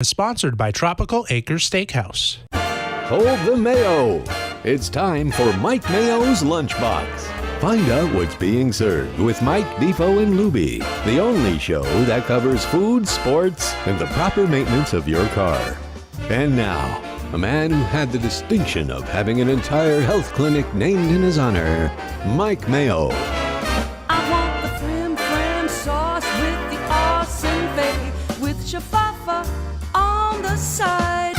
Sponsored by Tropical Acres Steakhouse. Hold the Mayo. It's time for Mike Mayo's Lunchbox. Find out what's being served with Mike, Defo and Lubie, the only show that covers food, sports, and the proper maintenance of your car. And now, a man who had the distinction of having an entire health clinic named in his honor, Mike Mayo. I want the flim flam sauce with the awesome fay, with shafafa on the side.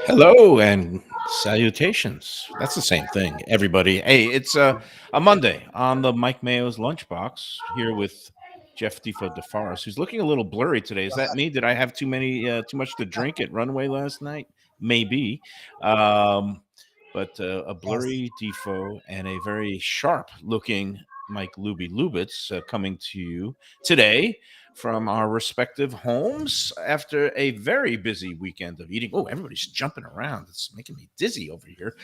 Hello and salutations. That's the same thing, everybody. Hey, it's a Monday on the Mike Mayo's Lunchbox here with Jeff Defo DeForest, who's looking a little blurry today. Is that me? Did I have too much to drink at Runway last night? Maybe. But a blurry Defo and a very sharp-looking Mike Lubitz coming to you today from our respective homes after a very busy weekend of eating. Oh, everybody's jumping around. It's making me dizzy over here.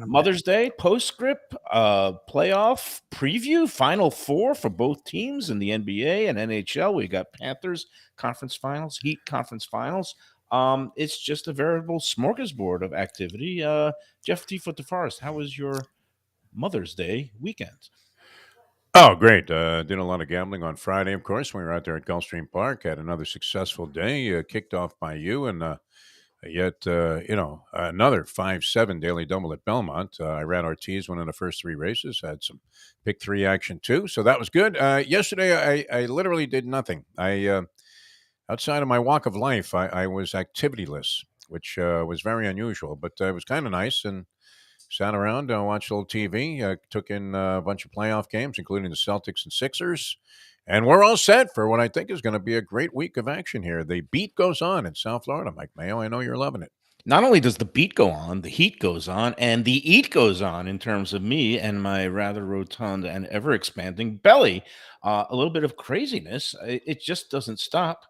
Mother's Day, postscript, playoff preview, Final Four for both teams in the NBA and NHL. We got Panthers conference finals, Heat conference finals. It's just a veritable smorgasbord of activity. Jeff Defo DeForest, how was your Mother's Day weekend? Oh, great. Did a lot of gambling on Friday, of course. We were out there at Gulfstream Park, had another successful day, kicked off by you, and yet, another 5-7 daily double at Belmont. I ran Ortiz, one of the first three races, had some pick three action too, so that was good. Yesterday, I literally did nothing. Outside of my walk of life, I was activityless, which was very unusual, but it was kind of nice, and sat around, watched a little TV, took in a bunch of playoff games, including the Celtics and Sixers. And we're all set for what I think is going to be a great week of action here. The beat goes on in South Florida, Mike Mayo. I know you're loving it. Not only does the beat go on, the heat goes on, and the eat goes on in terms of me and my rather rotund and ever-expanding belly. A little bit of craziness. It just doesn't stop.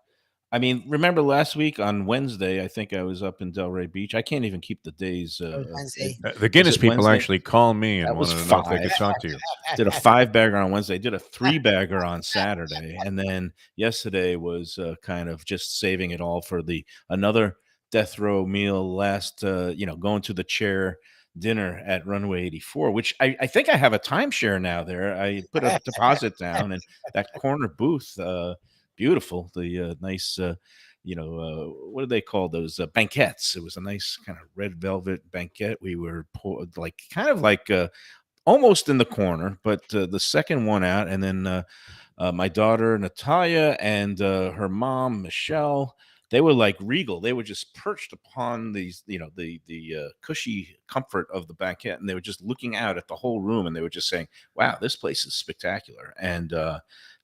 I mean, remember last week on Wednesday, I think I was up in Delray Beach. I can't even keep the days. Wednesday. The Guinness people Wednesday? actually called me and That was wanted to know if they could 5. talk to you. Did a 5-bagger on Wednesday, did a 3-bagger on Saturday, and then yesterday was kind of just saving it all for another death row meal last, going to the chair dinner at Runway 84, which I think I have a timeshare now there. I put a deposit down, and that corner booth, beautiful, the nice, what do they call those banquettes? It was a nice kind of red velvet banquette. We were almost in the corner, but the second one out, and then my daughter Natalia and her mom Michelle, they were like regal. They were just perched upon these, the cushy comfort of the banquette, and they were just looking out at the whole room, and they were just saying, "Wow, this place is spectacular." And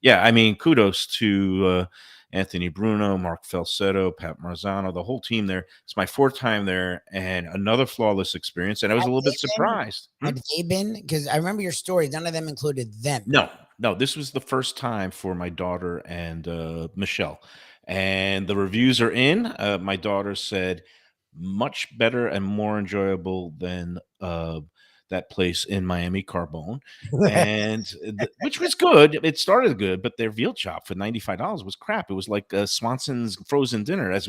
yeah, I mean, kudos to Anthony Bruno, Mark Falsetto, Pat Marzano, the whole team there. It's my 4th time there, and another flawless experience. And I was a little bit surprised. Had they been? Because I remember your story. None of them included them. No, this was the first time for my daughter and Michelle. And the reviews are in. My daughter said much better and more enjoyable than that place in Miami, Carbone, and which was good. It started good, but their veal chop for $95 was crap. It was like Swanson's frozen dinner, as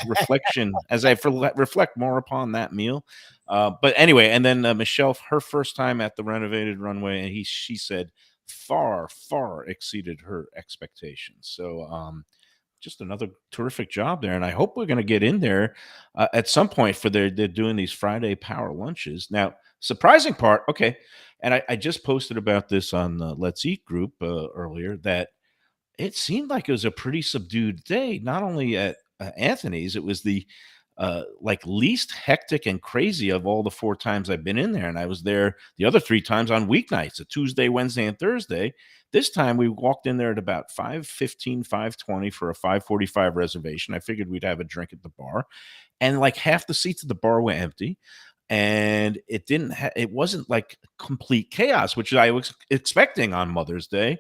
reflection as I reflect more upon that meal. But anyway, and then Michelle, her first time at the renovated Runway, and she said far exceeded her expectations. So just another terrific job there, and I hope we're going to get in there at some point for they're doing these Friday power lunches. Now, surprising part, okay, and I just posted about this on the Let's Eat group earlier, that it seemed like it was a pretty subdued day. Not only at Anthony's, it was the least hectic and crazy of all the 4 times I've been in there, and I was there the other 3 times on weeknights, a Tuesday, Wednesday, and Thursday. This time we walked in there at about 5:15, 5:20 for a 5:45 reservation. I figured we'd have a drink at the bar, and like half the seats at the bar were empty, and it wasn't like complete chaos, which I was expecting on Mother's Day.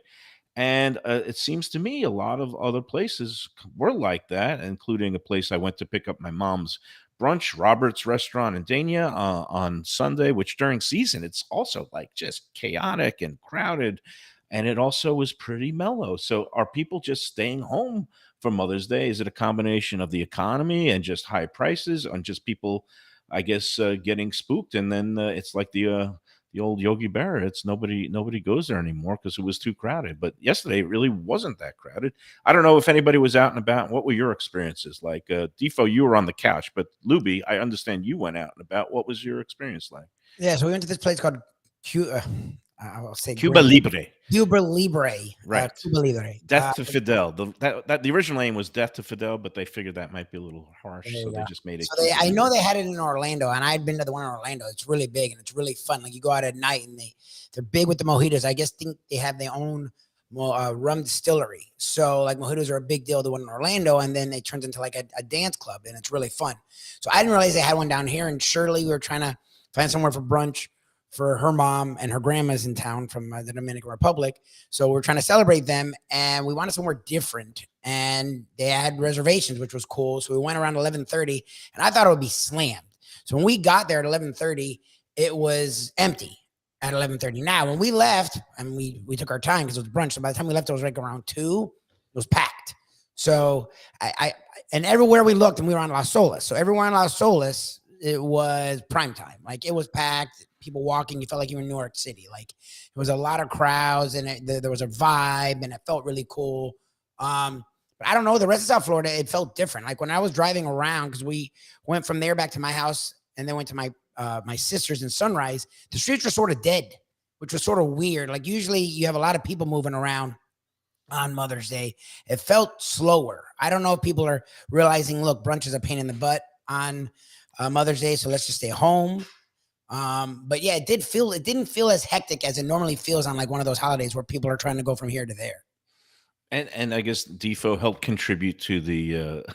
And it seems to me a lot of other places were like that, including a place I went to pick up my mom's brunch, Robert's Restaurant in Dania on Sunday, which during season, it's also like just chaotic and crowded. and it also was pretty mellow. So are people just staying home for Mother's Day? Is it a combination of the economy and just high prices, and just people, I guess, getting spooked? And then it's like the old Yogi Berra. It's nobody goes there anymore because it was too crowded. But yesterday it really wasn't that crowded. I don't know if anybody was out and about. What were your experiences like? Defo, you were on the couch, but Lubie, I understand you went out and about. What was your experience like? Yeah, so we went to this place called I'll say Cuba Libre. Cuba Libre. Right. Cuba Libre. Death to Fidel. The original name was Death to Fidel, but they figured that might be a little harsh, so they just made it. So I know they had it in Orlando, and I had been to the one in Orlando. It's really big and it's really fun. Like you go out at night, and they're big with the mojitos. I guess think they have their own rum distillery. So like mojitos are a big deal. The one in Orlando, and then it turns into like a dance club, and it's really fun. So I didn't realize they had one down here. And Shirley, we were trying to find somewhere for brunch for her mom, and her grandma's in town from the Dominican Republic. So we're trying to celebrate them, and we wanted somewhere different, and they had reservations, which was cool. So we went around 11:30, and I thought it would be slammed. So when we got there at 11:30, it was empty at 11:30. Now, when we left, and we took our time because it was brunch. So by the time we left, it was like around 2, it was packed. So and everywhere we looked, and we were on Las Olas. So everywhere on Las Olas, it was prime time. Like it was packed. People walking, you felt like you were in New York City. Like it was a lot of crowds, and there was a vibe, and it felt really cool. But I don't know, the rest of South Florida, it felt different. Like when I was driving around, because we went from there back to my house, and then went to my sister's in Sunrise. The streets were sort of dead, which was sort of weird. Like usually you have a lot of people moving around on Mother's Day. It felt slower. I don't know if people are realizing, look, brunch is a pain in the butt on Mother's Day, so let's just stay home. But yeah, it didn't feel as hectic as it normally feels on like one of those holidays where people are trying to go from here to there. And I guess Defo helped contribute to the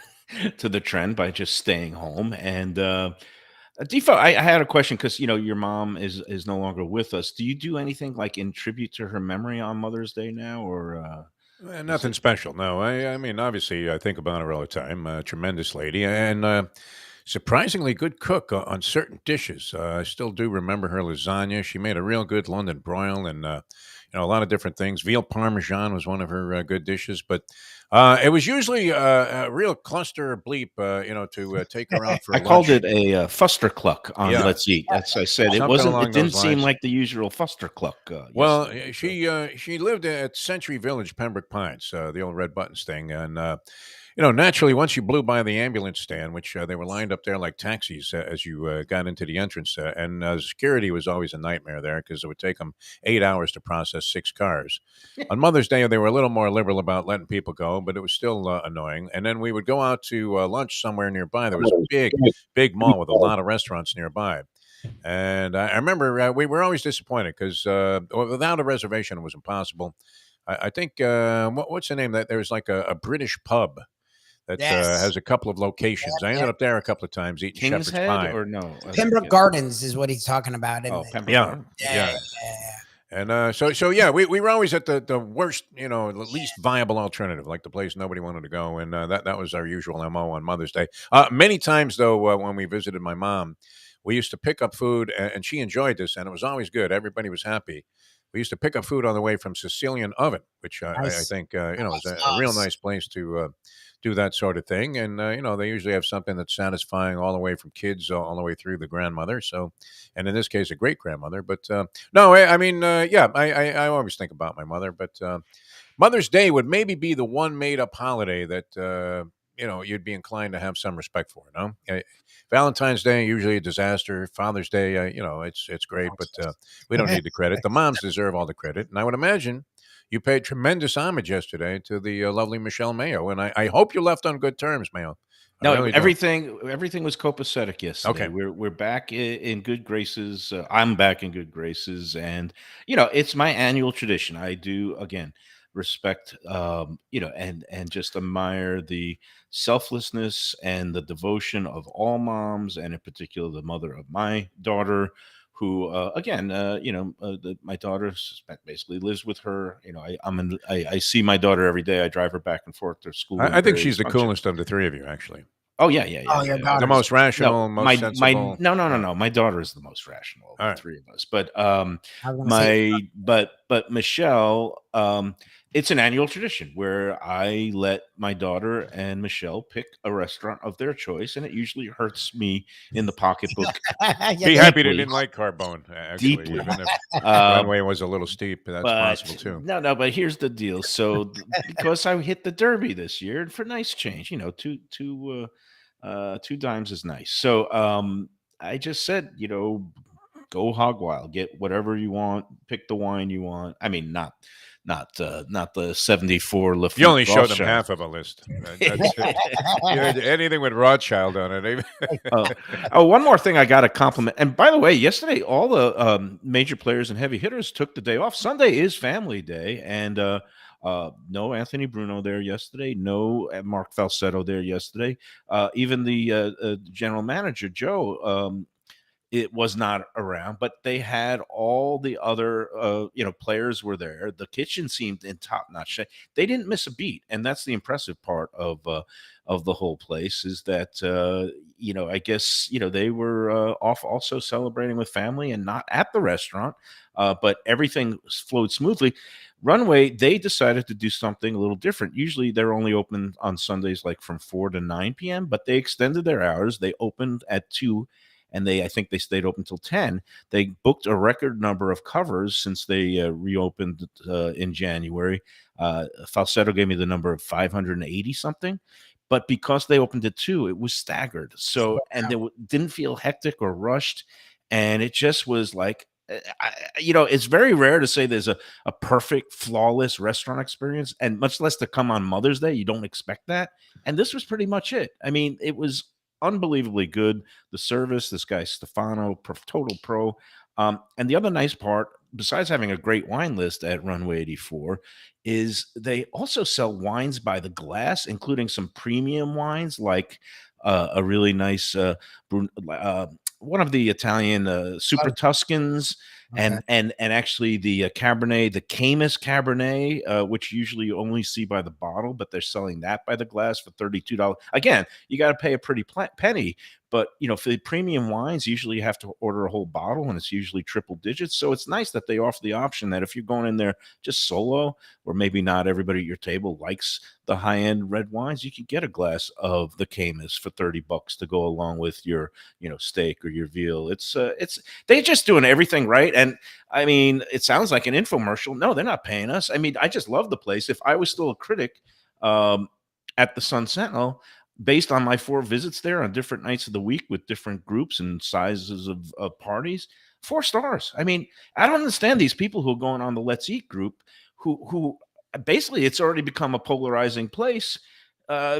to the trend by just staying home. And Defo, I had a question because your mom is no longer with us. Do you do anything like in tribute to her memory on Mother's Day now, or Nothing special. No, I mean, obviously, I think about her all the time. Tremendous lady, and surprisingly good cook on certain dishes. I still do remember her lasagna. She made a real good London broil, and a lot of different things. Veal parmesan was one of her good dishes, but it was usually a real cluster bleep. To take her out for I lunch. called it a fuster cluck on Yeah. Let's Eat. That's I said. It Something wasn't. along It didn't those seem lines. like the usual fuster cluck. Well, yesterday. she lived at Century Village, Pembroke Pines, the old Red Buttons thing, and naturally, once you blew by the ambulance stand, which they were lined up there like taxis as you got into the entrance, and security was always a nightmare there because it would take them 8 hours to process 6 cars. On Mother's Day, they were a little more liberal about letting people go, but it was still annoying. And then we would go out to lunch somewhere nearby. There was a big mall with a lot of restaurants nearby. And I remember we were always disappointed because without a reservation, it was impossible. I think what's the name? That there's like a British pub that has a couple of locations. I ended up there a couple of times eating King's shepherd's Head pie. or no? Pembroke Gardens is what he's talking about. Oh, Isn't it? Pembroke Yeah, Gardens. yeah. And so yeah, we were always at the worst, the least viable alternative, like the place nobody wanted to go, and that was our usual MO on Mother's Day. Many times though, when we visited my mom, we used to pick up food, and she enjoyed this, and it was always good. Everybody was happy. We used to pick up food on the way from Sicilian Oven, which I Nice. think is a real nice place to do that sort of thing. And they usually have something that's satisfying all the way from kids all the way through the grandmother. So, and in this case, a great grandmother. But no, I mean, yeah, I always think about my mother. But Mother's Day would maybe be the one made up holiday that you'd be inclined to have some respect for. No, Valentine's Day usually a disaster. Father's Day, it's great, but we don't need the credit. The moms deserve all the credit, and I would imagine you paid tremendous homage yesterday to the lovely Michelle Mayo, and I hope you left on good terms, Mayo. I No, really do. everything was copacetic yesterday. Okay. We're back in good graces. I'm back in good graces, and it's my annual tradition. I do again respect, and just admire the selflessness and the devotion of all moms, and in particular the mother of my daughter, who my daughter basically lives with her. I see my daughter every day. I drive her back and forth to school. I and think various she's the functions. coolest of the three of you, actually. Oh yeah, yeah, yeah, Oh, your yeah. The daughter's most rational, No, most sensible. no. My daughter is the most rational of All the right. three of us. But I was gonna say, but Michelle, it's an annual tradition where I let my daughter and Michelle pick a restaurant of their choice, and it usually hurts me in the pocketbook yeah, Be happy they deeply, didn't like Carbone, actually, deeply. even if Um, Runway was a little steep. That's but possible too. no. But here's the deal. So because I hit the Derby this year for nice change, two dimes is nice. So I just said, go hog wild, get whatever you want, pick the wine you want. I mean, not the 74 You Lafite only showed them Rothschild. half of a list. That's it. Anything with Rothschild on it. Uh, oh, one more thing I got to compliment. And by the way, yesterday all the major players and heavy hitters took the day off. Sunday is family day, and no Anthony Bruno there yesterday. No Mark Falsetto there yesterday. Even the general manager Joe. It was not around, but they had all the other players were there. The kitchen seemed in top notch shape. They didn't miss a beat, and that's the impressive part of the whole place is that I guess they were off also celebrating with family and not at the restaurant, but everything flowed smoothly. Runway, they decided to do something a little different. Usually they're only open on Sundays like from 4 to 9 p.m., but they extended their hours. They opened at 2, and I think they stayed open till 10. They booked a record number of covers since they reopened in January. Falsetto gave me the number of 580 something, but because they opened at 2, it was staggered. So, and they didn't feel hectic or rushed, and it just was like, it's very rare to say there's a perfect, flawless restaurant experience, and much less to come on Mother's Day. You don't expect that, and this was pretty much it. I mean, it was unbelievably good. The service, this guy Stefano, total pro. And the other nice part, besides having a great wine list at Runway 84, is they also sell wines by the glass, including some premium wines like a really nice one of the Italian Super Tuscans, and actually the Cabernet, the Camus Cabernet, which usually you only see by the bottle, but they're selling that by the glass for $32. Again, you got to pay a pretty penny, but for the premium wines, usually you have to order a whole bottle, and it's usually triple digits. So it's nice that they offer the option that if you're going in there just solo, or maybe not everybody at your table likes the high-end red wines, you can get a glass of the Camus for $30 to go along with your steak or your veal. It's they're just doing everything right. And I mean, it sounds like an infomercial. No, they're not paying us. I mean, I just love the place. If I was still a critic at the Sun Sentinel, based on my 4 visits there on different nights of the week with different groups and sizes of parties, 4 stars. I mean, I don't understand these people who are going on the Let's Eat group who basically it's already become a polarizing place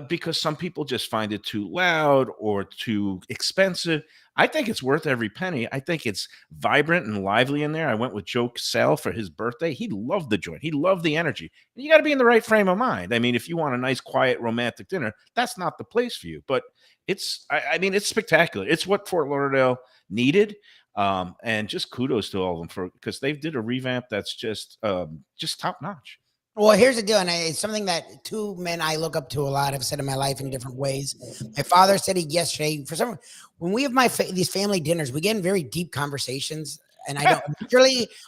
because some people just find it too loud or too expensive. I think it's worth every penny. I think it's vibrant and lively in there. I went with Joe Cassell for his birthday. He loved the joint. He loved the energy. You got to be in the right frame of mind. I mean, if you want a nice, quiet, romantic dinner, that's not the place for you. But I mean, it's spectacular. It's what Fort Lauderdale needed. And just kudos to all of them because they did a revamp that's just top notch. Well, here's the deal, and it's something that 2 men I look up to a lot have said in my life in different ways. My father said it yesterday. When we have these family dinners, we get in very deep conversations, and I don't.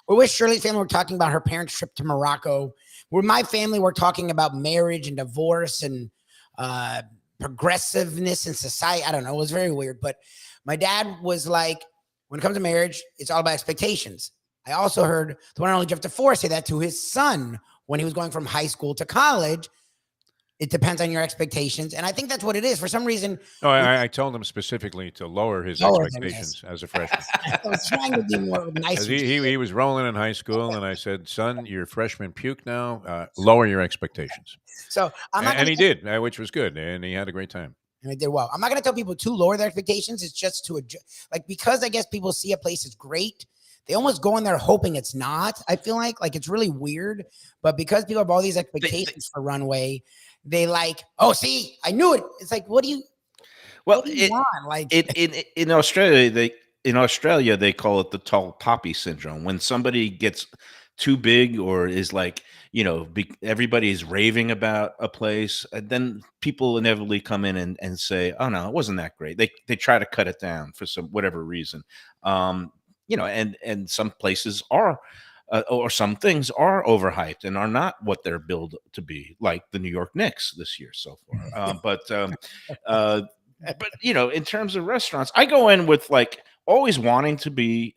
We're with Shirley's family. We're talking about her parents' trip to Morocco. With my family, we're talking about marriage and divorce and progressiveness in society. I don't know. It was very weird, but my dad was like, when it comes to marriage, it's all about expectations. I also heard the one and only Jeff DeFore say that to his son when he was going from high school to college. It depends on your expectations. And I think that's what it is. For some reason. No, I told him specifically to lower his expectations as a freshman. I was trying to be more nice. He was rolling in high school, and I said, son, you're freshman puke now. Lower your expectations. So he did, which was good. And he had a great time. And I did well. I'm not going to tell people to lower their expectations. It's just to adjust. Like, because I guess people see a place as great, they almost go in there hoping it's not. I feel like it's really weird, but because people have all these expectations for Runway, they oh, see, I knew it. It's like, what do you want? Like in Australia, they call it the tall poppy syndrome. When somebody gets too big or is like, everybody is raving about a place, and then people inevitably come in and say, oh no, it wasn't that great. They try to cut it down for some whatever reason. And some places are or some things are overhyped and are not what they're billed to be, like the New York Knicks this year so far. But in terms of restaurants, I go in with like always wanting to be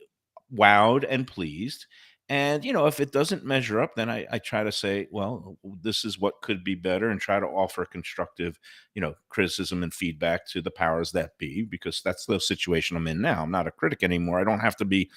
wowed and pleased. And if it doesn't measure up, then I try to say, well, this is what could be better, and try to offer constructive, criticism and feedback to the powers that be, because that's the situation I'm in now. I'm not a critic anymore. I don't have to be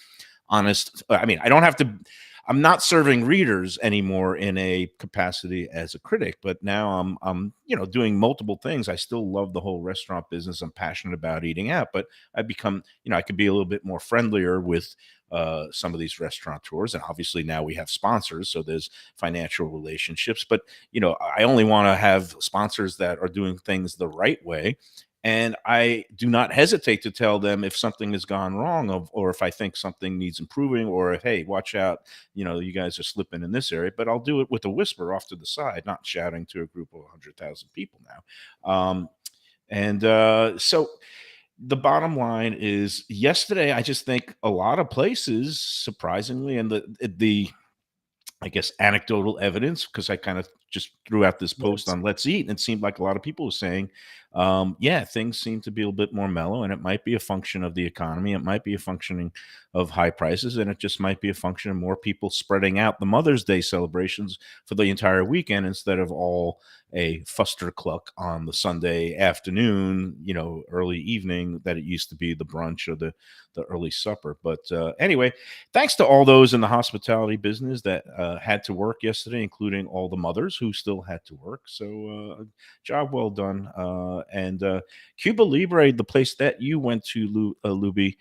honest. I mean, I don't have to. I'm not serving readers anymore in a capacity as a critic, but now I'm doing multiple things. I still love the whole restaurant business. I'm passionate about eating out, but I become, I could be a little bit more friendlier with some of these restaurateurs. And obviously now we have sponsors, so there's financial relationships. But I only want to have sponsors that are doing things the right way. And I do not hesitate to tell them if something has gone wrong, or if I think something needs improving, or if, hey, watch out, you guys are slipping in this area. But I'll do it with a whisper off to the side, not shouting to a group of 100,000 people now. So the bottom line is, yesterday, I just think a lot of places, surprisingly, and the I guess anecdotal evidence, because I kind of just threw out this post on Let's Eat, and it seemed like a lot of people were saying, yeah, things seem to be a little bit more mellow, and it might be a function of the economy. It might be a functioning of high prices, and it just might be a function of more people spreading out the Mother's Day celebrations for the entire weekend, instead of all a fustercluck on the Sunday afternoon, early evening, that it used to be the brunch or the early supper. But anyway, thanks to all those in the hospitality business that had to work yesterday, including all the mothers who still had to work. So job well done. And Cuba Libre, the place that you went to, Lubie,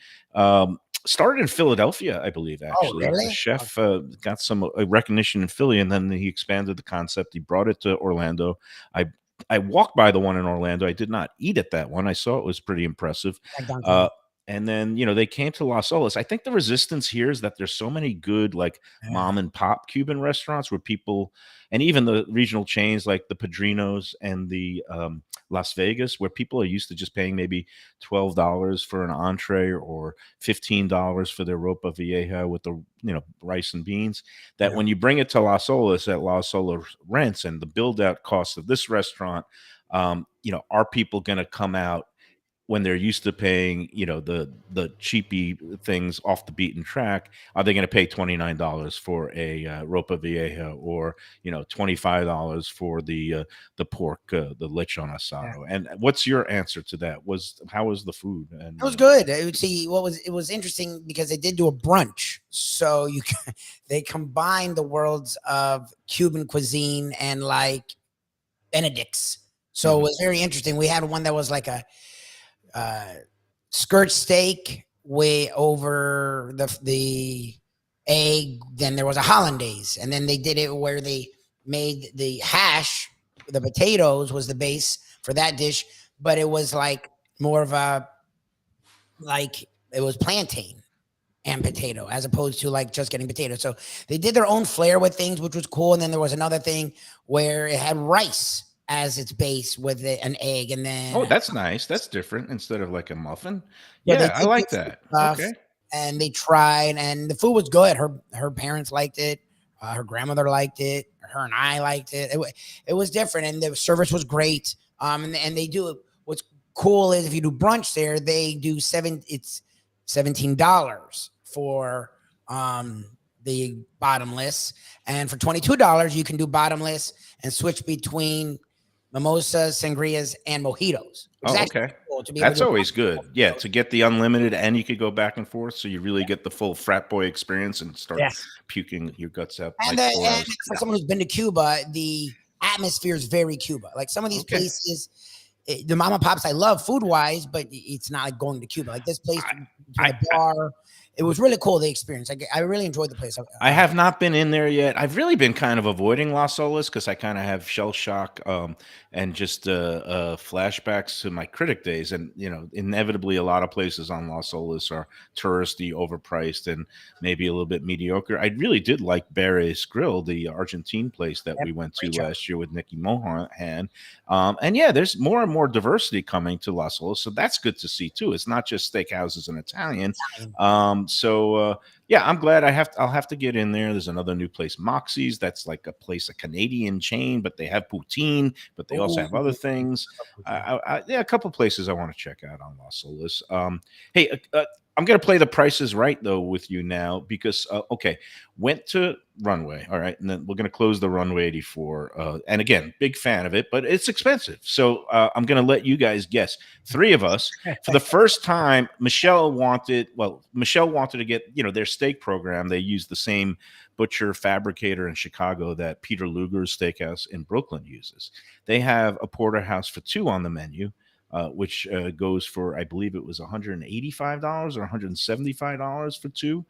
started in Philadelphia, I believe. Actually, really? The chef got some recognition in Philly, and then he expanded the concept. He brought it to Orlando. I walked by the one in Orlando. I did not eat at that one. I saw it was pretty impressive. And then, they came to Las Olas. I think the resistance here is that there's so many good, like, mom and pop Cuban restaurants where people, and even the regional chains like the Padrinos and the Las Vegas, where people are used to just paying maybe $12 for an entree or $15 for their ropa vieja with the, rice and beans, that when you bring it to Las Olas at Las Olas rents and the build out costs of this restaurant, are people going to come out when they're used to paying, the cheapy things off the beaten track? Are they going to pay $29 for a ropa vieja, or $25 for the pork, the lechon asado? And what's your answer to that? How was the food? And it was good. It was interesting because they did do a brunch, so they combined the worlds of Cuban cuisine and like Benedict's. So it was very interesting. We had one that was like a skirt steak way over the egg. Then there was a hollandaise, and then they did it where they made the hash, the potatoes was the base for that dish, but it was like more of it was plantain and potato, as opposed to like just getting potato. So they did their own flair with things, which was cool. And then there was another thing where it had rice as its base with an egg, and then that's nice. That's different, instead of like a muffin. Yeah, I like that. Okay. And they tried, and the food was good. Her parents liked it. Her grandmother liked it. Her and I liked it. It was different, and the service was great. And they do, what's cool is if you do brunch there, they do it's $17 for the bottomless, and for $22 you can do bottomless and switch between mimosas, sangrias, and mojitos. Okay. Cool that's always good. Yeah, to get the unlimited, and you could go back and forth, so you really get the full frat boy experience and start puking your guts out. And for someone who's been to Cuba, the atmosphere is very Cuba. Like some of these places, the mom and pops I love food wise, but it's not like going to Cuba. Like this place, the bar, it was really cool, the experience. I really enjoyed the place. I have not been in there yet. I've really been kind of avoiding Las Olas because I kind of have shell shock and just flashbacks to my critic days. And, inevitably a lot of places on Las Olas are touristy, overpriced, and maybe a little bit mediocre. I really did like Bere's Grill, the Argentine place that we went to last year with Nikki Mohan. And yeah, there's more and more diversity coming to Las Olas. So that's good to see too. It's not just steakhouses and Italian. Yeah, I'm glad I'll have to get in there. There's another new place, Moxie's. That's like a Canadian chain, but they have poutine, but they also have other things. Yeah, a couple places I want to check out on Las Olas. Hey, I'm going to play the prices right, though, with you now because, went to Runway. All right. And then we're going to close the Runway 84. And again, big fan of it, but it's expensive. So I'm going to let you guys guess. Three of us, for the first time, Michelle wanted to get, their steak program. They use the same butcher fabricator in Chicago that Peter Luger's Steakhouse in Brooklyn uses. They have a porterhouse for two on the menu. Which goes for, I believe it was $185 or $175 for two.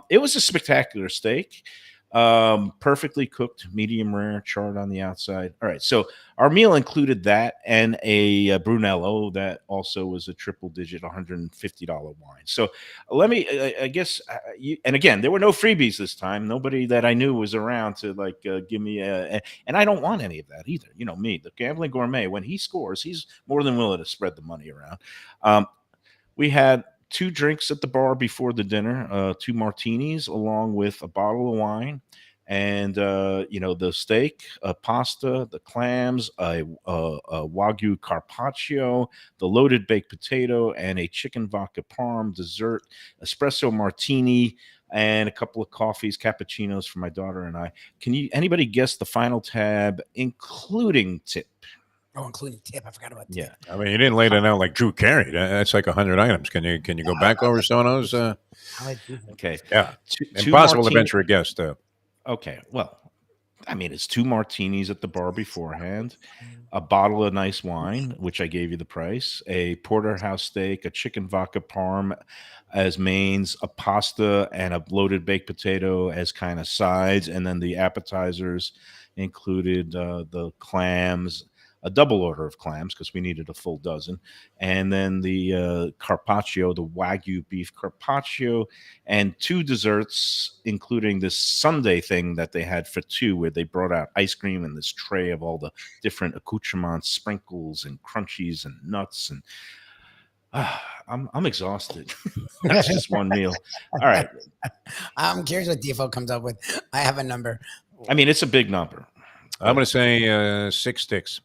It was a spectacular steak, perfectly cooked, medium rare, charred on the outside. All right, so our meal included that and a Brunello that also was a triple-digit $150 wine. So let me, I guess, and again, there were no freebies this time. Nobody that I knew was around to give me and I don't want any of that either. Me, the gambling gourmet, when he scores, he's more than willing to spread the money around. We had 2 drinks at the bar before the dinner, 2 martinis along with a bottle of wine. And the steak, pasta, the clams, a Wagyu carpaccio, the loaded baked potato, and a chicken vodka parm dessert, espresso martini, and a couple of coffees, cappuccinos for my daughter and I. Anybody guess the final tab, including tip? Oh, including tip. I forgot about tip. Yeah. I mean, you didn't lay that out like Drew Carey. That's like 100 items. Can you go back over some of those? Okay. Yeah. Two Impossible to venture a guess, though. Okay, well, I mean, it's 2 martinis at the bar beforehand, a bottle of nice wine, which I gave you the price, a porterhouse steak, a chicken vodka parm as mains, a pasta, and a loaded baked potato as kind of sides, and then the appetizers included the clams, a double order of clams because we needed a full dozen, and then the carpaccio, the Wagyu beef carpaccio, and 2 desserts, including this sundae thing that they had for 2, where they brought out ice cream in this tray of all the different accoutrements, sprinkles, and crunchies, and nuts, and I'm exhausted. That's just one meal. All right. I'm curious what Defo comes up with. I have a number. I mean, it's a big number. I'm going to say 6 sticks.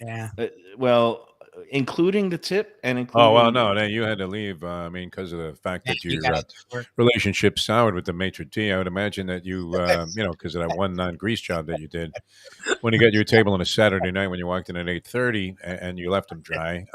Yeah. Well, including the tip and including. Oh, well, no, then you had to leave. I mean, because of the fact that your relationship soured with the maitre d', I would imagine that you, because of that one non-grease job that you did, when you got your table on a Saturday night when you walked in at 8:30 and you left them dry.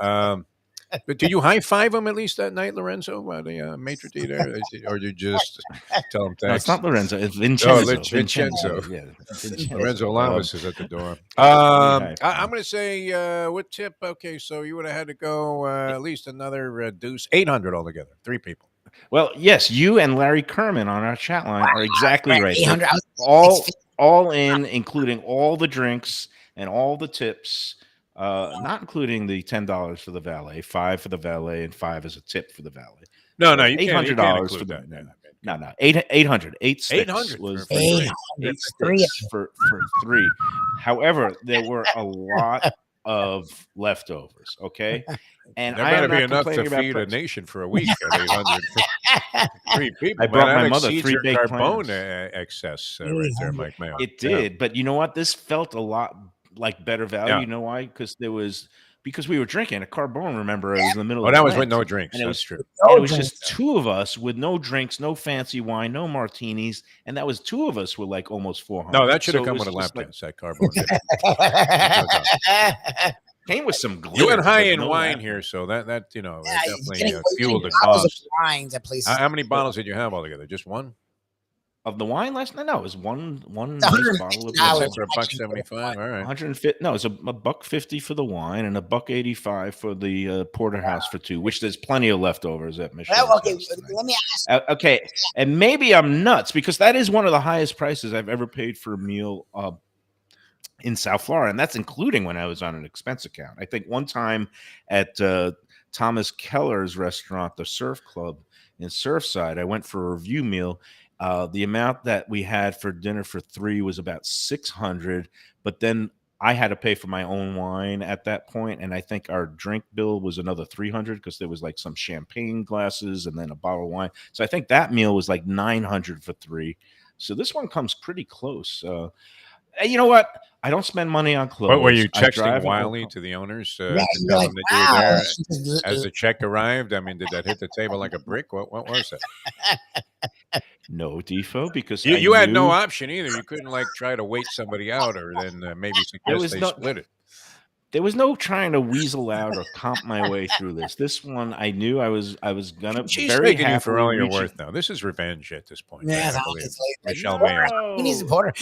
But did you high five him at least that night, Lorenzo? The maitre d' there, or you just tell him thanks? No, it's not Lorenzo. It's Vincenzo. Oh, Vincenzo. Yeah, Vincenzo. Lorenzo Lamas is at the door. I'm going to say what tip? Okay, so you would have had to go at least another deuce, 800 altogether, 3 people. Well, yes, you and Larry Kerman on our chat line are exactly right. 800. All in, including all the drinks and all the tips. Not including the $10 for the valet, $5 for the valet, and $5 as a tip for the valet. No, you $800 for that. No, 800. 8 sticks 800 was for 800 sticks for 3. However, there were a lot of leftovers. Okay, and there better be enough to feed a nation for a week. At 800 for 3 people. I brought my mother 3 baked carbone clams. Excess right there, Mike Mayo. It did, but you know what? This felt a lot like better value. Yeah. You know why? Because we were drinking a carbone. Remember, it was in the middle. Oh, of that the was night. with no drinks. And That's true. It was just 2 of us with no drinks, no fancy wine, no martinis, and that was 2 of us with like almost 400. No, that should have So it come was with a just lap like- dance. That carbone Came with some glitter. You went high but in no wine lap- here, so that Yeah, definitely fueled the getting bottles of cost. wines at places. How many bottles did you have altogether? Just one? Of the wine last night? No, it was one It's nice bottle of That's $150 it for a buck 75. All right. 150. No, it's a buck 50 for the wine and a buck 85 for the porterhouse for two, which there's plenty of leftovers at Michelle's Well, okay, house tonight. let me ask. Okay, and maybe I'm nuts because that is one of the highest prices I've ever paid for a meal in South Florida, and that's including when I was on an expense account. I think one time at Thomas Keller's restaurant, the Surf Club in Surfside, I went for a review meal. The amount that we had for dinner for three was about $600, but then I had to pay for my own wine at that point, and I think our drink bill was another $300 because there was like some champagne glasses and then a bottle of wine. So I think that meal was like $900 for three. So this one comes pretty close. You know what? I don't spend money on clothes. What were you I texting drive wildly to the owners Yeah, to you're tell like, them that you were wow. there She just- as the check arrived? I mean, did that hit the table like a brick? What was that? No, Defo, because You I had no knew- option either. You couldn't like try to wait somebody out or then maybe suggest was they no- split it. There was no trying to weasel out or comp my way through this. This one, I knew I was gonna She's very taking you for happily all you're reach it. worth now. This is revenge at this point. Yeah, I believe. honestly, like, Michelle no, Mayo. he needs a porter.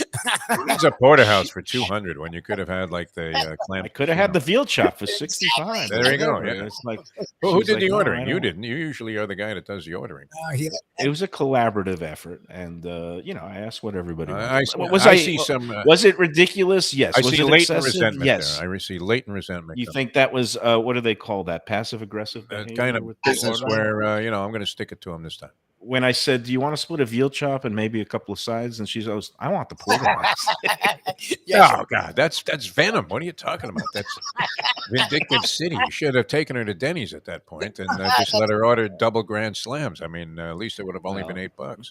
It's a porterhouse for 200 when you could have had like the clam. I could have had the veal chop for 65. There you go, Whatever. yeah. It's like Who she's did like, the "No, ordering? I You don't." didn't. You usually are the guy that does the ordering. It was a collaborative effort, and I asked what everybody I wanted. see some. Was it ridiculous? Yes. I was see it latent excessive? resentment Yes. there. I see latent resentment. You think that was what do they call that? Passive aggressive behavior? kind of with the business order? where I'm going to stick it to him this time. When I said, "Do you want to split a veal chop and maybe a couple of sides?" and she goes, "I want the porterhouse." Oh God, that's venom. What are you talking about? That's vindictive city. You should have taken her to Denny's at that point and just let her order double grand slams. I mean, at least it would have only been $8.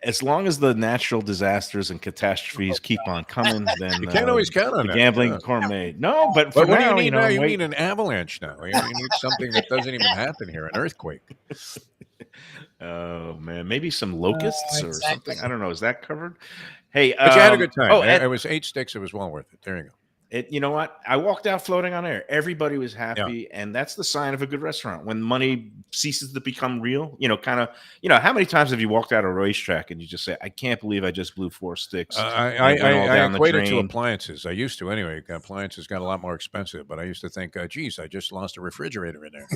As long as the natural disasters and catastrophes keep on coming, then You can't always count on the that. gambling Yeah. gourmet. No, but for But what do now, you need now? I'm You waiting. need an avalanche now. You need something that doesn't even happen here, an earthquake. Oh man, maybe some locusts or exactly. something. I don't know. Is that covered? Hey, But you had a good time. Oh, It was 8 sticks. It was well worth it. There you go. you know what? I walked out floating on air. Everybody was happy, and that's the sign of a good restaurant. When money ceases to become real, how many times have you walked out a racetrack and you just say, "I can't believe I just blew 4 sticks." and it went all I down the equate it to drain. appliances. I used to anyway. Appliances got a lot more expensive, but I used to think, geez, I just lost a refrigerator in there.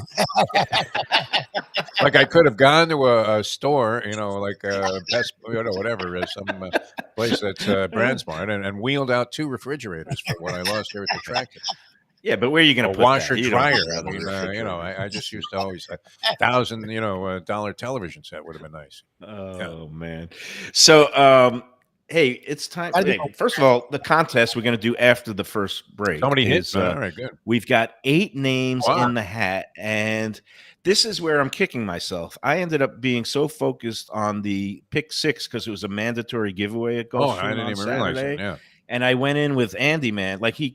Like I could have gone to a store, like Best, whatever, some place that's brand smart, and wheeled out 2 refrigerators for what I lost here at the track. Yeah, but where are you going A to put washer that? You dryer. don't I have a mean, refrigerator. I just used to always $1,000, dollar television set would have been nice. Oh man. So hey, it's time. I Hey, don't- first of all, the contest we're going to do after the first break. Somebody hit. is, All right, good. We've got 8 names Wow. in the hat, and this is where I'm kicking myself. I ended up being so focused on the pick 6 because it was a mandatory giveaway at Oh, Gulfstream I didn't on even realize Saturday. that. Yeah. And I went in with Andy, man. Like he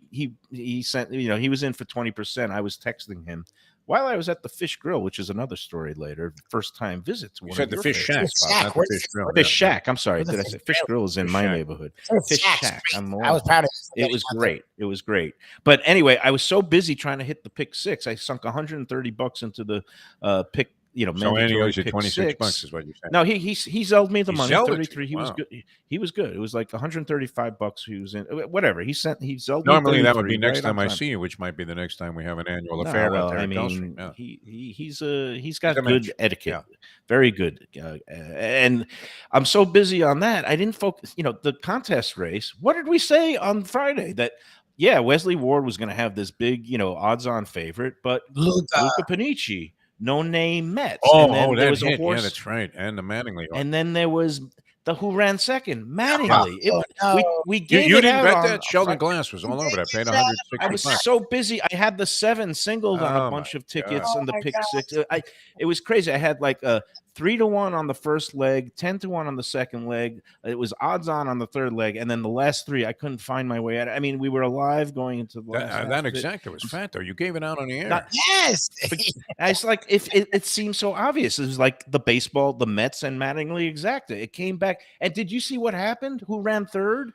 sent, he was in for 20%. I was texting him while I was at the Fish Grill, which is another story later. First time visit to You one said of the your Fish favorites. Shack Fish spot, Shack. not the Where's- Fish Grill. Fish Yeah. Shack. I'm sorry. Where's the Did I Fish say Fish Grill? Grill is in Fish my Shack. neighborhood? Fish Shack. I'm I was proud of It was great. It was great. But anyway, I was so busy trying to hit the pick 6. I sunk $130 into the pick. So Andy mandatory owes you pick $26 6. is what you're saying. No, he owed me the He money. sold it to 33. you. He was Wow. good. He was good. It was like $135. He was in whatever. He owed me Normally that would 33 be next right on time I see you, which might be the next time we have an annual No, affair well, out there I at Gulfstream. mean, Yeah. he's got He's a good mensch. etiquette, Yeah. very good. And I'm so busy on that, I didn't focus. The contest race. What did we say on Friday? That Wesley Ward was going to have this big, odds-on favorite, but Luca. Luca Panici, no name Mets. Oh, and then there that was hit. a horse, Yeah, that's right. And the Mattingly. and then there was the who ran second, Mattingly. We you gave you it didn't out bet on that? Sheldon Friday. Glass was all over that. Paid I I was $160. so busy. I had the 7 singled on Oh a bunch my of tickets God. and the Oh my pick God. 6. It was crazy. I had like 3-1 on the first leg, 10-1 on the second leg. It was odds on the third leg, and then the last 3 I couldn't find my way out. I mean, we were alive going into the last. half That of it. exact. It was fat though. You gave it out on the air. Not- Yes. It's like if it seemed so obvious. It was like the baseball, the Mets, and Mattingly exacta. It came back. And did you see what happened? Who ran third?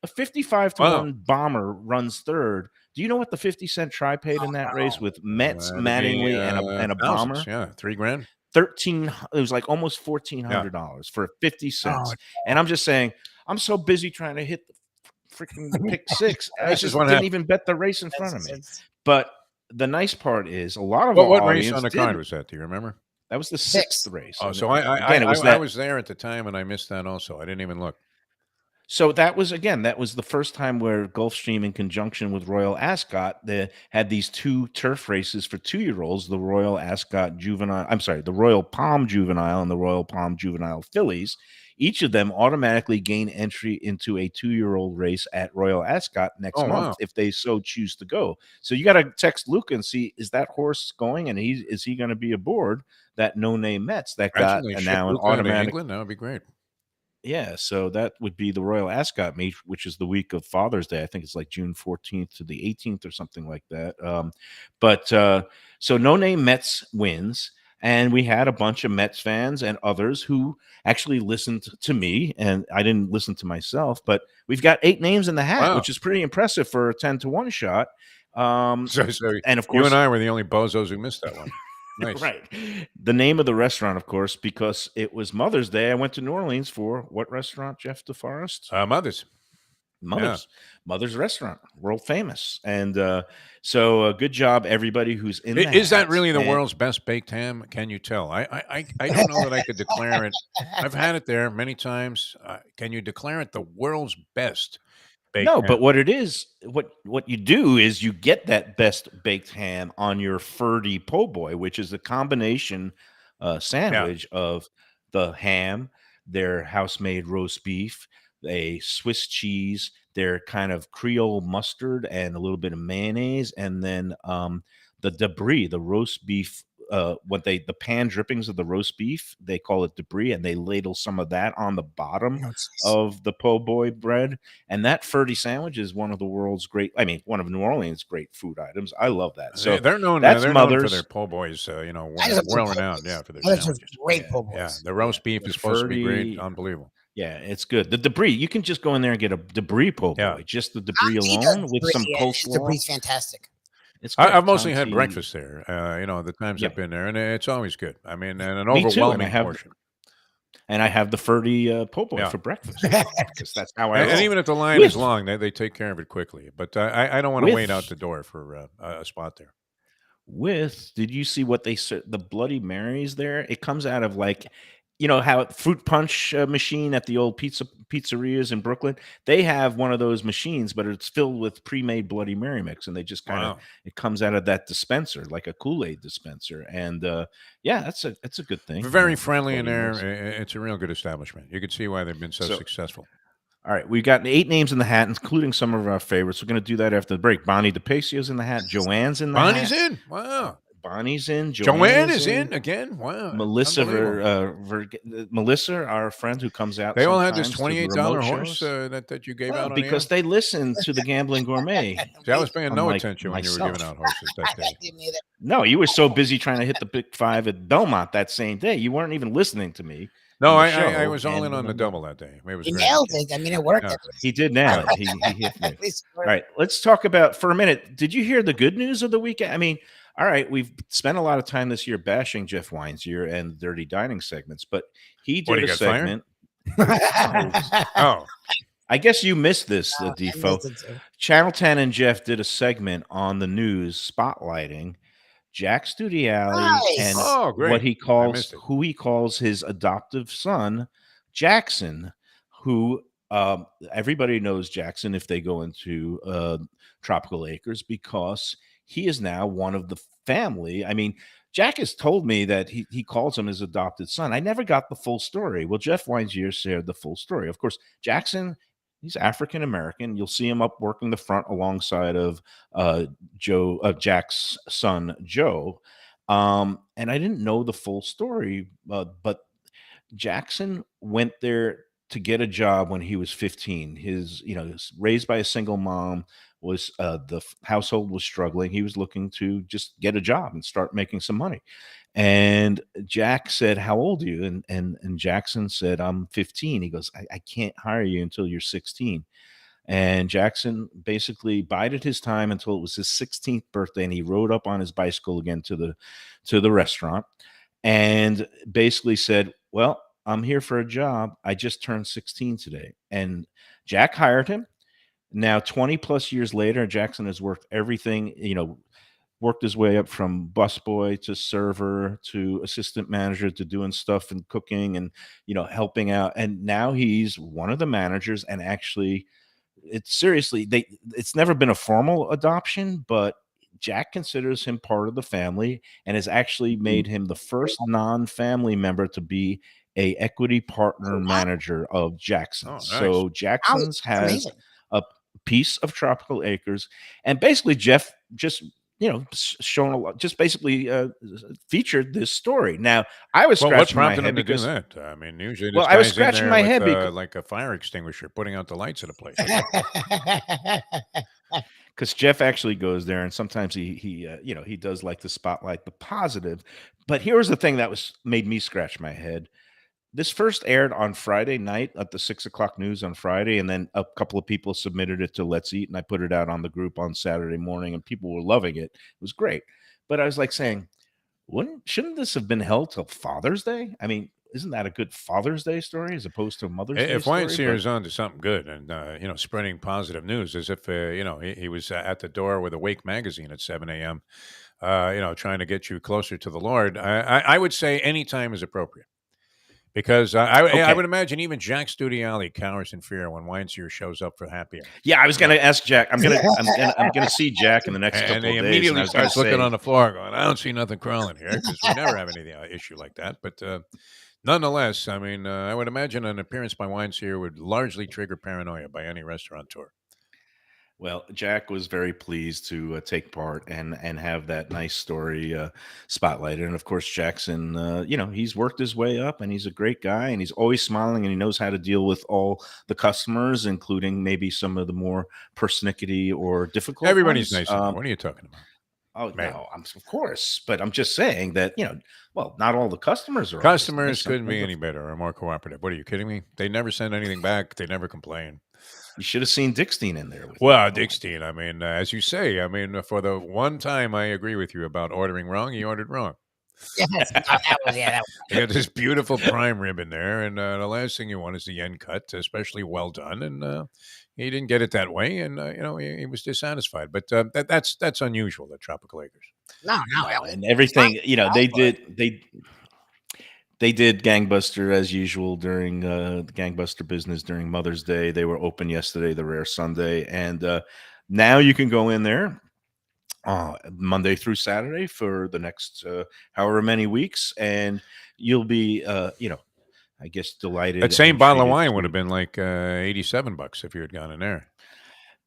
A 55-1 bomber runs third. Do you know what the 50-cent try paid in that race with Mets, That'd be, Mattingly, and a bomber? thousands, Yeah, $3,000. It was like almost Yeah. $1,400 for 50 Oh, cents. And I'm just saying, I'm so busy trying to hit the freaking pick six. I This is just what didn't happened. even bet the race in that's front of me. just But the nice part is a lot of What our race on audience the did. card was that? Do you remember? That was the six. sixth race. Oh, And so again, it was I that. was there at the time and I missed that also. I didn't even look. So that was the first time where Gulfstream, in conjunction with Royal Ascot, they had these two turf races for 2-year-olds: the Royal Ascot Juvenile. I'm sorry, the Royal Palm Juvenile and the Royal Palm Juvenile Fillies. Each of them automatically gain entry into a 2-year-old race at Royal Ascot next Oh, month wow. if they so choose to go. So you got to text Luca and see, is that horse going, and is he going to be aboard that No Name Mets that Imagine got they ship now an Luca to automatic. England. That would be great. Yeah, so that would be the Royal Ascot meet, which is the week of Father's Day. I think it's like June 14th to the 18th or something like that. So No Name Mets wins, and we had a bunch of Mets fans and others who actually listened to me, and I didn't listen to myself. But we've got 8 names in the hat, Wow. which is pretty impressive for a 10-1 shot. So And of you course, and I were the only bozos who missed that one. Nice. right. The name of the restaurant, of course, because it was Mother's Day. I went to New Orleans for what restaurant, Jeff DeForest? Mothers. Mother's Restaurant, world famous. And so good job, everybody who's in the Is that hats. really the And- world's best baked ham? Can you tell? I don't know that I could declare it. I've had it there many times. Can you declare it the world's best baked No, ham? but what it is, what you do is you get that best baked ham on your Ferdy po' boy, which is a combination sandwich of the ham, their house-made roast beef, a Swiss cheese, their kind of Creole mustard, and a little bit of mayonnaise, and then the debris, the roast beef. The pan drippings of the roast beef, they call it debris, and they ladle some of that on the bottom Oh, jeez. of the po' boy bread. And that Ferdy sandwich is one of the world's one of New Orleans' great food items. I love that. So they're known. that's They're known for Mother's. their po' boys. I just love Well po' renowned. boys. Yeah, for their Those are sandwiches. great po' Yeah, boys. the roast beef the is supposed to be great. Ferdy- Unbelievable. Yeah, it's good. The debris, you can just go in there and get a debris po' boy, Yeah. just the debris Auntie does alone with debris, some yeah, his coleslaw. debris fantastic. It's good. I've mostly had Auntie- breakfast there. The times Yeah. I've been there, and it's always good. I mean, and an Me too, and overwhelming I have- portion. And I have the Ferdy po' boy Yeah. for breakfast because that's how I And roll. even if the line is long, they take care of it quickly. But I don't want to wait out the door for a spot there. Did you see what they said? The Bloody Marys there? It comes out of like, you know how fruit punch machine at the old pizzerias in Brooklyn. They have one of those machines, but it's filled with pre-made Bloody Mary mix, and they just kind of Wow. it comes out of that dispenser, like a Kool-Aid dispenser. And yeah, that's a good thing. Very friendly in Bloody there. Marys. It's a real good establishment. You can see why they've been so successful. All right, we've got 8 names in the hat, including some of our favorites. We're going to do that after the break. Bonnie DePacio's in the hat. Joanne's in the Bonnie's hat. in. Wow. Bonnie's in. Joanne is in again. Wow. Melissa, Unbelievable. Melissa, our friend who comes out. They all had this sometimes to the $28 remote horse shows. that you gave Well, out on because the they listen to the Gambling Gourmet. See, I was paying no unlike attention when you were myself. giving out horses that day. Didn't either. No, you were so busy trying to hit the Big Five at Belmont that same day. You weren't even listening to me. No, in the I show, was all in and on the double that day. It was He great. nailed it. I mean, it worked. Yeah. He did nail it. He hit me. At least it All worked. right, let's talk about for a minute. Did you hear the good news of the weekend? I mean, all right, we've spent a lot of time this year bashing Jeff Weinzier and the Dirty Dining segments, but he What, did he a got fired? segment. Oh, I guess you missed this, I Defo. missed it too. Channel 10 and Jeff did a segment on the news spotlighting Jack Studiali Nice. and Oh, great. what he I calls missed it. who he calls his adoptive son, Jackson, who everybody knows Jackson if they go into Tropical Acres because he is now one of the family. I mean, Jack has told me that he calls him his adopted son. I never got the full story. Well, Jeff Weinzier shared the full story. Of course, Jackson, he's African American. You'll see him up working the front alongside of Jack's son, Joe. And I didn't know the full story, but Jackson went there to get a job when he was 15. He was raised by a single mom. Was household was struggling. He was looking to just get a job and start making some money. And Jack said, "How old are you?" And Jackson said, "I'm 15." He goes, I can't hire you until you're 16." And Jackson basically bided his time until it was his 16th birthday, and he rode up on his bicycle again to the restaurant. and basically said, "Well, I'm here for a job. I just turned 16 today." And Jack hired him. Now, 20 plus years later, Jackson has worked everything, worked his way up from busboy to server to assistant manager to doing stuff and cooking and, helping out. And now he's one of the managers, and actually it's seriously it's never been a formal adoption, but Jack considers him part of the family and has actually made him the first non-family member to be a equity partner Wow, manager of Oh, Jackson's. nice. So wow, Jackson's that's has amazing. a piece of Tropical Acres, and basically Jeff just shown a lot, just basically featured this story. Now I was Well, what scratching my prompted head him to do because, that? I mean, usually well, this I was guy's in scratching there my head because like a fire extinguisher, putting out the lights of the place. because Jeff actually goes there, and sometimes he does like to spotlight the positive. But here's the thing that was made me scratch my head. This first aired on Friday night at the 6 o'clock news on Friday, and then a couple of people submitted it to Let's Eat, and I put it out on the group on Saturday morning, and people were loving it. It was great. But I was like saying, shouldn't this have been held till Father's Day? I mean, isn't that a good Father's Day story as opposed to a Mother's Day If Wine story? Sear But is on to something good and, spreading positive news as if, he was at the door with Awake magazine at 7 a.m., trying to get you closer to the Lord, I would say any time is appropriate. Because I okay. would imagine even Jack Studiali cowers in fear when Wine Sear shows up for happy hour. Yeah, I was gonna ask Jack. I'm gonna see Jack in the next And couple he of days, and I immediately was gonna starts looking on say, the floor going, I don't see nothing crawling here because we never have any issue like that. But nonetheless, I mean, I would imagine an appearance by Wine Sear would largely trigger paranoia by any restaurateur. well, Jack was very pleased to take part and have that nice story spotlighted. And of course, Jackson, he's worked his way up, and he's a great guy, and he's always smiling, and he knows how to deal with all the customers, including maybe some of the more persnickety or difficult Everybody's ones. nice in there. What are you talking about? Oh Mayo. no, of course, but I'm just saying that well, not all the customers are always Customers nice. couldn't be Sometimes any better or more cooperative. What are you kidding me? They never send anything back. They never complain. you should have seen Dickstein in there with me. Well, Oh my Dickstein, I mean, as you say, I mean, for the one time I agree with you about ordering wrong, he ordered wrong. Yes, no, that was yeah, that was They got this beautiful prime rib in there, and the last thing you want is the end cut, especially well done. And he didn't get it that way, and he was dissatisfied. But that's unusual at Tropical Acres. no, no, it and was fine. everything they But did gangbuster as usual during the gangbuster business during Mother's Day. They were open yesterday, the rare Sunday, and now you can go in there Monday through Saturday for the next however many weeks, and you'll be I guess delighted That same and bottle of treated wine would to. have been like $87 if you had gone in there.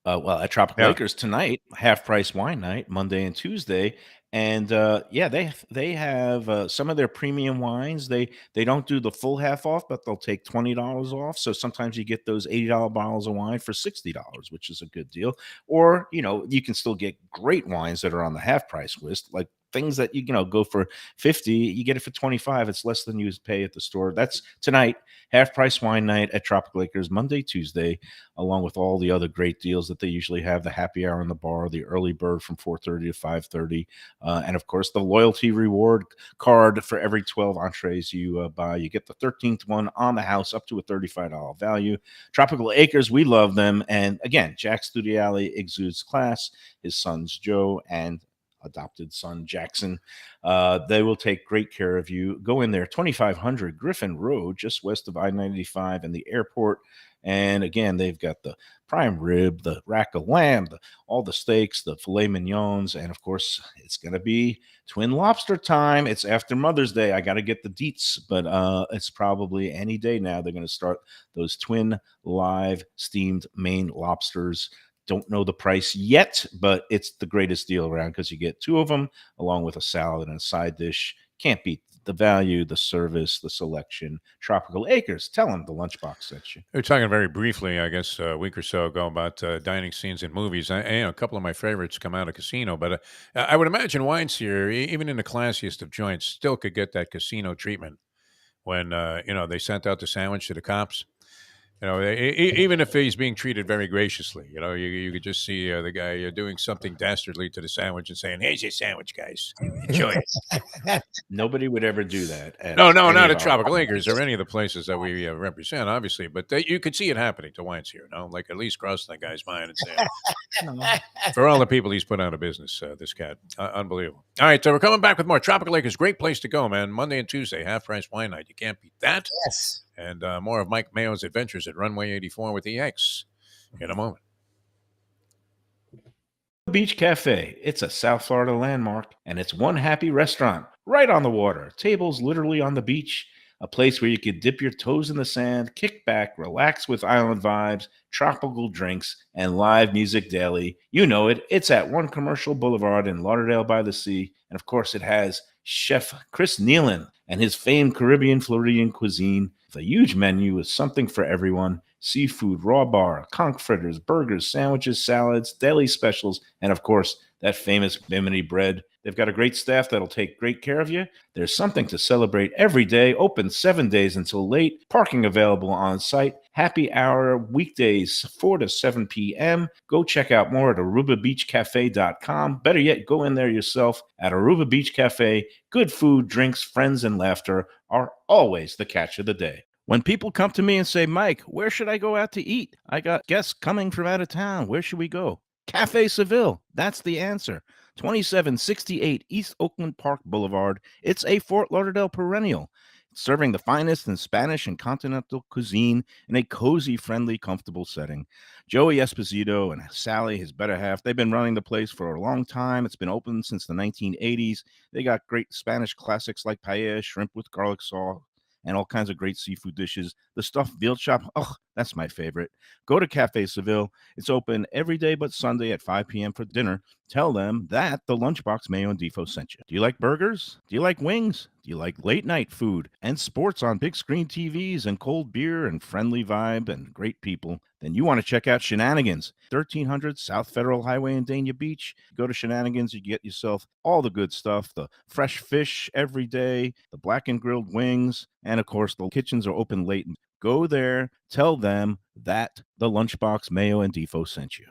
Well, at Tropical Yeah. Acres tonight, half price wine night, Monday and Tuesday, and yeah, they have some of their premium wines. They don't do the full half off, but they'll take $20 off. So sometimes you get those $80 bottles of wine for $60, which is a good deal. Or you can still get great wines that are on the half price list, like things that go for 50, you get it for 25. It's less than you pay at the store. That's tonight, half price wine night at Tropical Acres, Monday, Tuesday, along with all the other great deals that they usually have, the happy hour in the bar, the early bird from 4:30 to 5:30, and of course the loyalty reward card. For every 12 entrees you buy, you get the 13th one on the house up to a $35 value. Tropical Acres, we love them. And again, Jack Studiali exudes class. His sons Joe and adopted son Jackson, they will take great care of you. Go in there, 2500 Griffin Road, just west of I-95 and the airport. And again, they've got the prime rib, the rack of lamb, all the steaks, the filet mignons, and of course, it's going to be twin lobster time. It's after Mother's Day. I got to get the deets, but it's probably any day now. They're going to start those twin live steamed Maine lobsters. Don't know the price yet, but it's the greatest deal around because you get two of them along with a salad and a side dish. Can't beat the value, the service, the selection. Tropical Acres. Tell them the Lunchbox sent you. We were talking very briefly, I guess, a week or so ago about dining scenes in movies. A couple of my favorites come out of Casino, but I would imagine Wine Sear, even in the classiest of joints, still could get that Casino treatment when they sent out the sandwich to the cops. Even if he's being treated very graciously, you could just see the guy doing something dastardly to the sandwich and saying, "Here's your sandwich, guys. Enjoy it." Nobody would ever do that at No, any not of at our Tropical Acres or any of the places that we represent, obviously. But you could see it happening to Wines here, like at least crossing that guy's mind and saying, for all the people he's put out of business, this cat. Unbelievable. All right, so we're coming back with more Tropical Acres. Great place to go, man. Monday and Tuesday, half-price wine night. You can't beat that. Yes. And more of Mike Mayo's adventures at Runway 84 with the X in a moment. Beach Cafe. It's a South Florida landmark, and it's one happy restaurant right on the water. Tables literally on the beach. A place where you could dip your toes in the sand, kick back, relax with island vibes, tropical drinks, and live music daily. You know it. It's at One Commercial Boulevard in Lauderdale by the Sea. And of course, it has Chef Chris Nealon and his famed Caribbean Floridian cuisine. With a huge menu with something for everyone: seafood, raw bar, conch fritters, burgers, sandwiches, salads, deli specials, and of course, that famous Bimini bread. They've got a great staff that'll take great care of you. There's something to celebrate every day. Open 7 days until late. Parking available on site. Happy hour weekdays 4 to 7 p.m. Go check out more at arubabeachcafe.com. Better yet, go in there yourself at Aruba Beach Cafe. Good food, drinks, friends, and laughter are always the catch of the day. When people come to me and say, "Mike, where should I go out to eat? I got guests coming from out of town. Where should we go?" Cafe Seville. That's the answer. 2768 East Oakland Park Boulevard. It's a Fort Lauderdale perennial, serving the finest in Spanish and continental cuisine in a cozy, friendly, comfortable setting. Joey Esposito and Sally, his better half, they've been running the place for a long time. It's been open since the 1980s. They got great Spanish classics like paella, shrimp with garlic sauce, and all kinds of great seafood dishes. The stuffed veal chop, that's my favorite. Go to Cafe Seville. It's open every day but Sunday at 5 p.m. for dinner. Tell them that the Lunchbox Mayo and Defo sent you. Do you like burgers? Do you like wings? Do you like late night food and sports on big screen TVs and cold beer and friendly vibe and great people? Then you want to check out Shenanigans, 1300 South Federal Highway in Dania Beach. Go to Shenanigans, you get yourself all the good stuff, the fresh fish every day, the black and grilled wings, and of course, the kitchens are open late. Go there, tell them that the Lunchbox Mayo and Defo sent you.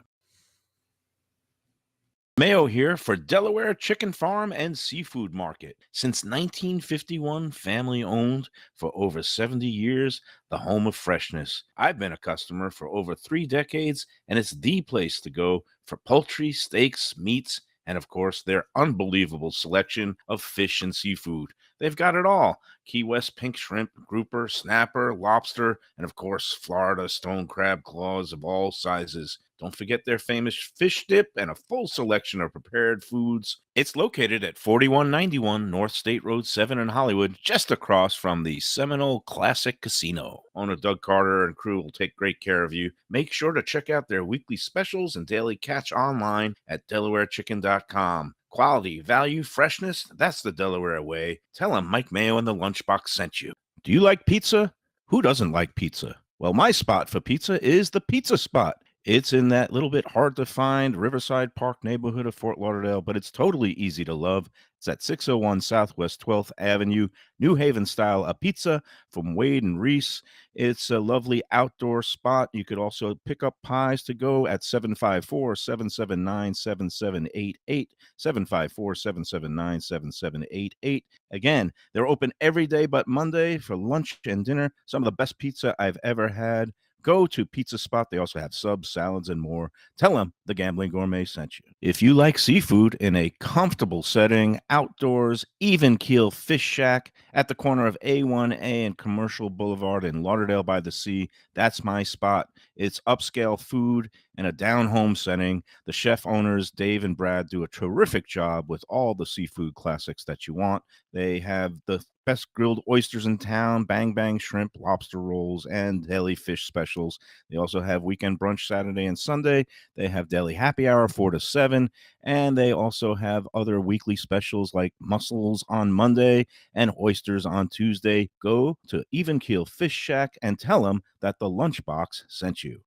Mayo here for Delaware Chicken Farm and Seafood Market. Since 1951, family owned for over 70 years, the home of freshness. I've been a customer for over 3 decades, and it's the place to go for poultry, steaks, meats, and of course, their unbelievable selection of fish and seafood. They've got it all: Key West pink shrimp, grouper, snapper, lobster, and of course, Florida stone crab claws of all sizes. Don't forget their famous fish dip and a full selection of prepared foods. It's located at 4191 North State Road 7 in Hollywood, just across from the Seminole Classic Casino. Owner Doug Carter and crew will take great care of you. Make sure to check out their weekly specials and daily catch online at DelawareChicken.com. Quality, value, freshness, that's the Delaware way. Tell them Mike Mayo and the Lunchbox sent you. Do you like pizza? Who doesn't like pizza? Well, my spot for pizza is the Pizza Spot. It's in that little bit hard to find Riverside Park neighborhood of Fort Lauderdale, but it's totally easy to love. It's at 601 Southwest 12th Avenue, New Haven style, a pizza from Wade and Reese. It's a lovely outdoor spot. You could also pick up pies to go at 754-779-7788, 754-779-7788. Again, they're open every day but Monday for lunch and dinner. Some of the best pizza I've ever had. Go to Pizza Spot. They also have subs, salads, and more. Tell them the Gambling Gourmet sent you. If you like seafood in a comfortable setting, outdoors, even keel fish shack at the corner of A1A and Commercial Boulevard in Lauderdale by the Sea, that's my spot. It's upscale food in a down-home setting. The chef owners, Dave and Brad, do a terrific job with all the seafood classics that you want. They have the best grilled oysters in town, bang bang shrimp, lobster rolls, and deli fish specials. They also have weekend brunch Saturday and Sunday. They have deli happy hour 4 to 7, and they also have other weekly specials like mussels on Monday and oysters on Tuesday. Go to Even Keel Fish Shack and tell them that the Lunchbox sent you.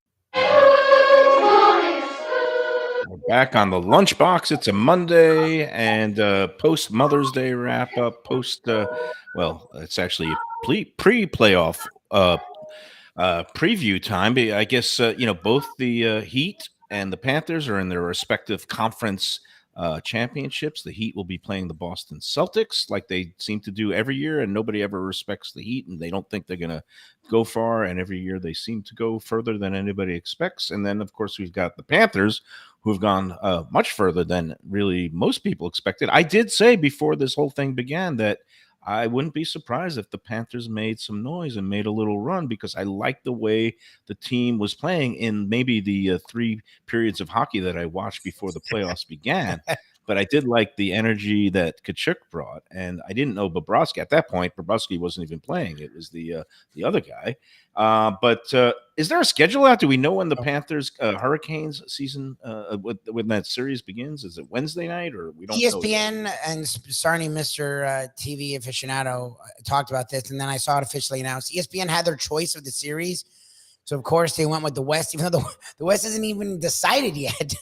We're back on the Lunchbox. It's a Monday, and post Mother's Day wrap up. It's actually pre-playoff preview time. I guess both the Heat and the Panthers are in their respective conference championships. The Heat will be playing the Boston Celtics like they seem to do every year, and nobody ever respects the Heat, and they don't think they're going to go far. And every year they seem to go further than anybody expects. And then, of course, we've got the Panthers, who've gone much further than really most people expected. I did say before this whole thing began that I wouldn't be surprised if the Panthers made some noise and made a little run, because I liked the way the team was playing in maybe the 3 periods of hockey that I watched before the playoffs began. But I did like the energy that Kachuk brought, and I didn't know Bobrovsky at that point. Bobrovsky wasn't even playing; it was the other guy. But is there a schedule out? Do we know when the Panthers Hurricanes season when that series begins? Is it Wednesday night, or we don't? ESPN know and Sarni, Mr. TV aficionado, talked about this, and then I saw it officially announced. ESPN had their choice of the series, so of course they went with the West, even though the West isn't even decided yet.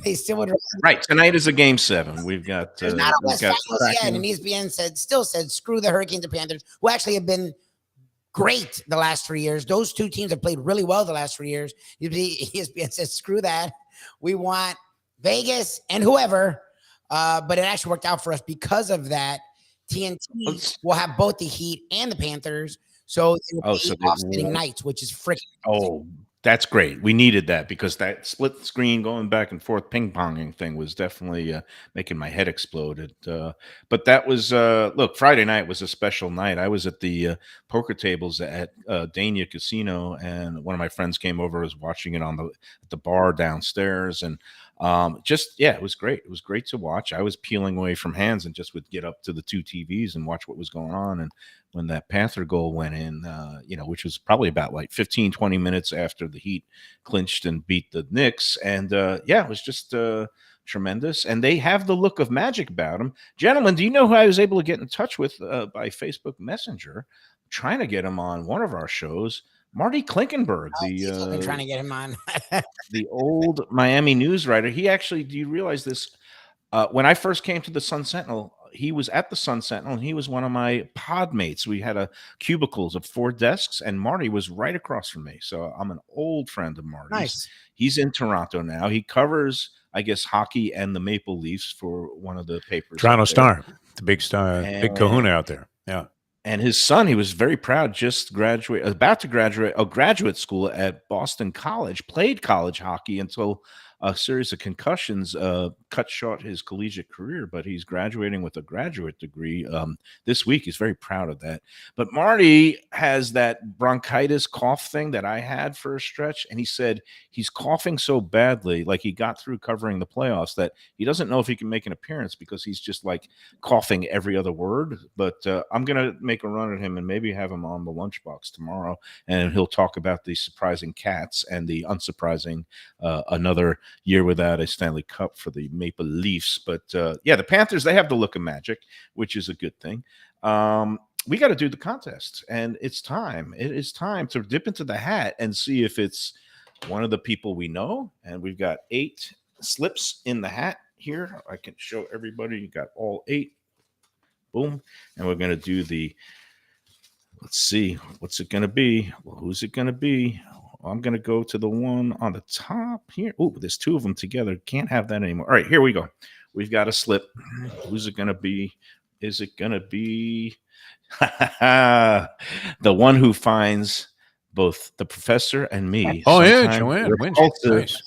They still would. Right, tonight is a game 7. We've got there's not a West Finals yet, and ESPN still said screw the Hurricanes and Panthers, who actually have been great the last 3 years. Those 2 teams have played really well the last 3 years. ESPN says screw that. We want Vegas and whoever, but it actually worked out for us because of that. TNT will have both the Heat and the Panthers, so it will be offsetting nights, which is freaking amazing. That's great. We needed that, because that split screen going back and forth ping-ponging thing was definitely making my head explode. But that was, look, Friday night was a special night. I was at the poker tables at Dania Casino, and one of my friends came over, was watching it at the bar downstairs. And it was great. It was great to watch. I was peeling away from hands and just would get up to the 2 TVs and watch what was going on. And when that Panther goal went in, which was probably about like 15, 20 minutes after the Heat clinched and beat the Knicks. And it was just tremendous. And they have the look of magic about them. Gentlemen, do you know who I was able to get in touch with by Facebook Messenger? I'm trying to get him on one of our shows. Marty Klinkenberg, been trying to get him on. the old Miami news writer. He actually, do you realize this? When I first came to the Sun Sentinel, he was at the Sun Sentinel, and he was one of my pod mates. We had cubicles of 4 desks, and Marty was right across from me. So I'm an old friend of Marty's. Nice. He's in Toronto now. He covers, I guess, hockey and the Maple Leafs for one of the papers. Toronto Star, the big star, big kahuna out there. Yeah. And his son, he was very proud, about to graduate a graduate school at Boston College, played college hockey until a series of concussions cut short his collegiate career, but he's graduating with a graduate degree this week. He's very proud of that. But Marty has that bronchitis cough thing that I had for a stretch, and he said he's coughing so badly, like he got through covering the playoffs, that he doesn't know if he can make an appearance because he's just like coughing every other word. But I'm going to make a run at him and maybe have him on the lunchbox tomorrow, and he'll talk about the surprising Cats and the unsurprising another year without a Stanley Cup for the Maple Leafs. But the Panthers, they have the look of magic, which is a good thing. We got to do the contest, and it's time. It is time to dip into the hat and see if it's one of the people we know. And we've got 8 slips in the hat here. I can show everybody. You got all 8. Boom. And we're going to do let's see, what's it going to be? Well, who's it going to be? I'm going to go to the one on the top here. Oh, there's 2 of them together. Can't have that anymore. All right, here we go. We've got a slip. Who's it going to be? Is it going to be the one who finds both the professor and me? Oh, yeah, Joanne. Nice.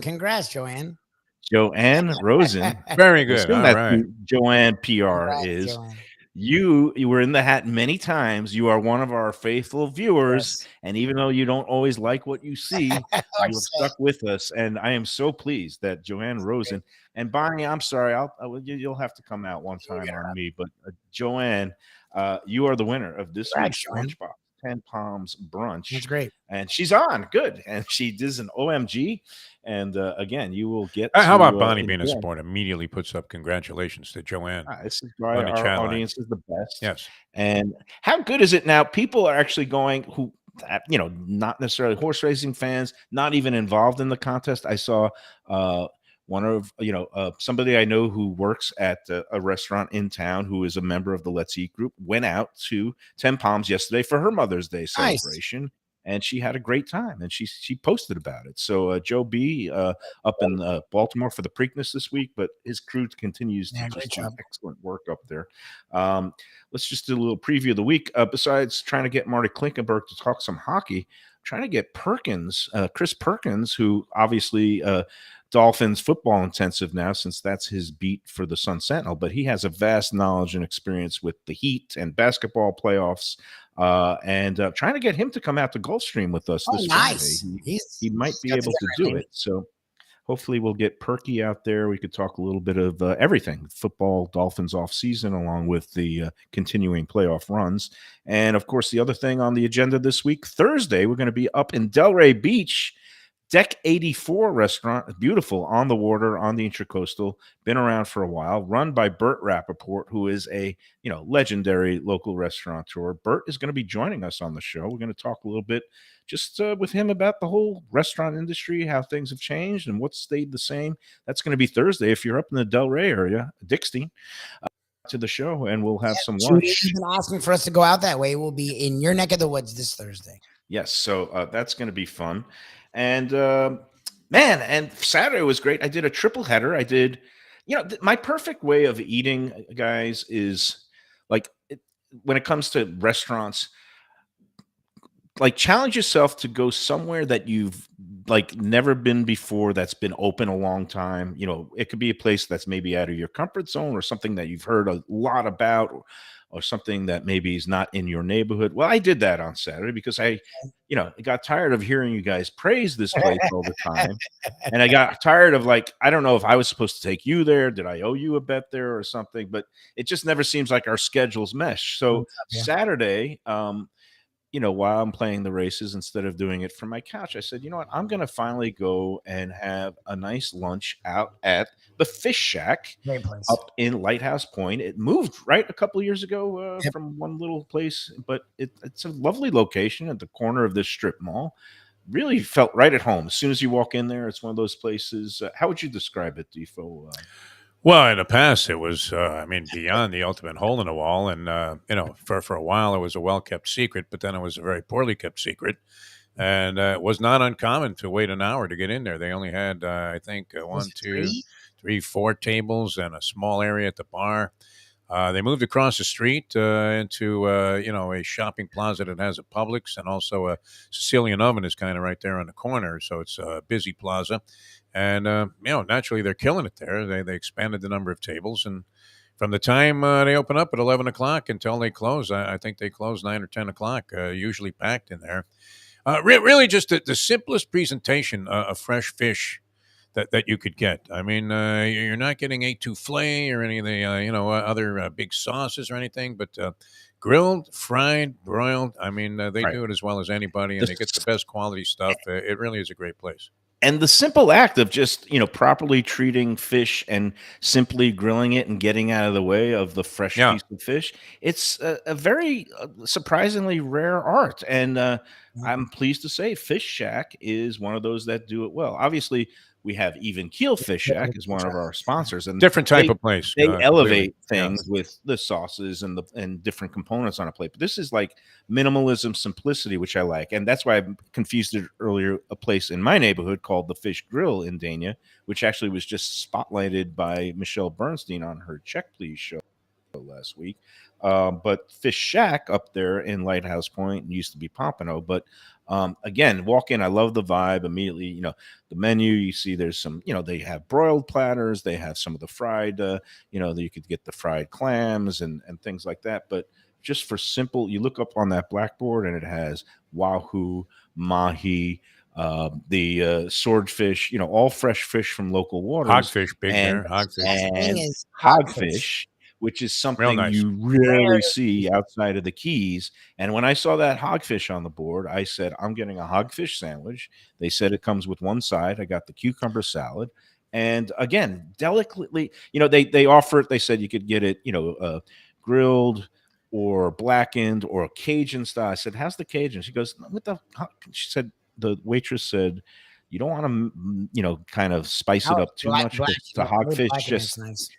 Congrats, Joanne. Joanne Rosen. Very good. All right. Joanne PR is. Joanne. You were in the hat many times. You are one of our faithful viewers. Yes. And even though you don't always like what you see, you have stuck with us. And I am so pleased that Joanne Rosen and Bonnie, I'm sorry, you'll have to come out one time on me. But Joanne, you are the winner of this week's Lunchbox 10 Palms Brunch. That's great. And she's on. Good. And she does an OMG. And again, you will get how about Bonnie being a sport? Immediately puts up congratulations to Joanne. This is why our audience is the best. Yes. And how good is it now? People are actually going who, not necessarily horse racing fans, not even involved in the contest. I saw one of, somebody I know who works at a restaurant in town who is a member of the Let's Eat group, went out to 10 Palms yesterday for her Mother's Day celebration. and she had a great time, and she posted about it. So Joe B up in Baltimore for the Preakness this week, but his crew continues to Yeah, just great do job. excellent work up there. Let's just do a little preview of the week. Besides trying to get Marty Klinkenberg to talk some hockey, trying to get Perkins, Chris Perkins, who obviously Dolphins football intensive now, since that's his beat for the Sun Sentinel, but he has a vast knowledge and experience with the Heat and basketball playoffs. And trying to get him to come out to Gulfstream with us Oh, this nice. Friday. He might be got the able to do it. So hopefully we'll get Perky out there. We could talk a little bit of everything football, Dolphins off season, along with the continuing playoff runs. And of course, the other thing on the agenda this week, Thursday, we're going to be up in Delray Beach. Deck 84 restaurant, beautiful, on the water, on the Intracoastal, been around for a while, run by Bert Rappaport, who is a legendary local restaurateur. Bert is going to be joining us on the show. We're going to talk a little bit just with him about the whole restaurant industry, how things have changed and what's stayed the same. That's going to be Thursday. If you're up in the Delray area, Dixie, to the show, and we'll have some lunch. You've been asking for us to go out that way. We'll be in your neck of the woods this Thursday. Yes, so that's going to be fun. And man, and Saturday was great. I did a triple header. I did, my perfect way of eating, guys, is like when it comes to restaurants, like challenge yourself to go somewhere that you've like never been before, that's been open a long time. It could be a place that's maybe out of your comfort zone, or something that you've heard a lot about, or something that maybe is not in your neighborhood. Well, I did that on Saturday because I got tired of hearing you guys praise this place all the time. And I got tired of, like, I don't know if I was supposed to take you there. Did I owe you a bet there or something? But it just never seems like our schedules mesh. So Saturday, while I'm playing the races, instead of doing it from my couch, I said, you know what? I'm going to finally go and have a nice lunch out at the Fish Shack up in Lighthouse Point. It moved right a couple of years ago from one little place, but it's a lovely location at the corner of this strip mall. Really felt right at home. As soon as you walk in there, it's one of those places. How would you describe it, Defo? Well, in the past, it was, beyond the ultimate hole in the wall. And, for a while, it was a well-kept secret, but then it was a very poorly kept secret. And it was not uncommon to wait an hour to get in there. They only had, I think, 1, 2, 3, 4 tables and a small area at the bar. They moved across the street into, a shopping plaza that has a Publix, and also a Sicilian oven is kind of right there on the corner. So it's a busy plaza. And, naturally, they're killing it there. They expanded the number of tables. And from the time they open up at 11 o'clock until they close, I think they close 9 or 10 o'clock, usually packed in there. Really just the simplest presentation of fresh fish that you could get. I mean, you're not getting etouffee or any of the, other big sauces or anything, but grilled, fried, broiled. I mean, they do it as well as anybody, and they get the best quality stuff. It really is a great place. And the simple act of just, properly treating fish and simply grilling it and getting out of the way of the fresh piece of fish, it's a very surprisingly rare art. And I'm pleased to say Fish Shack is one of those that do it well. Obviously, we have Even Keel Fish Shack as one of our sponsors, and different type of place. They elevate things with the sauces and different components on a plate. But this is like minimalism, simplicity, which I like, and that's why I confused it earlier. A place in my neighborhood called the Fish Grill in Dania, which actually was just spotlighted by Michelle Bernstein on her Check Please show last week. But Fish Shack up there in Lighthouse Point used to be Pompano, but again, walk in. I love the vibe immediately. The menu, you see there's some, they have broiled platters. They have some of the fried, you could get the fried clams and things like that. But just for simple, you look up on that blackboard and it has wahoo, mahi, the swordfish, all fresh fish from local waters. Hogfish, big there. Hogfish. And hogfish, which is something nice. You rarely see outside of the Keys. And when I saw that hogfish on the board, I said, I'm getting a hogfish sandwich. They said it comes with one side. I got the cucumber salad. And again, delicately, they offer it. They said you could get it, grilled or blackened or Cajun style. I said, how's the Cajun? She goes, she said, the waitress said, you don't want to, kind of spice it up too much. The hogfish just, nice.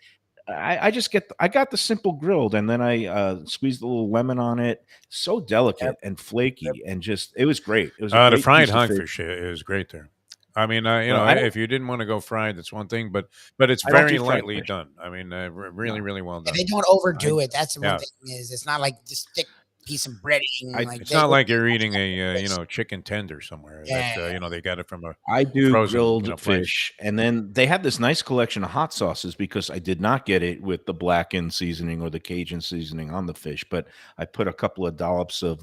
I got the simple grilled, and then I squeezed a little lemon on it. So delicate Yep. and flaky, and just it was great. It was a The great fried piece of fish. hogfish is great there. I mean, Well, I don't if you didn't want to go fried, that's one thing, but it's I don't very do fried lightly fish. done. I mean, really, No, really well Yeah, done. they don't I overdo it. That's the one Yeah, thing is it's not like just thick piece of breading. I Like it's they not would like you're they eating actually have a fish. chicken tender somewhere that Yeah. they got it from a I do frozen grilled place. fish, and then they had this nice collection of hot sauces because I did not get it with the blackened seasoning or the Cajun seasoning on the fish, but I put a couple of dollops of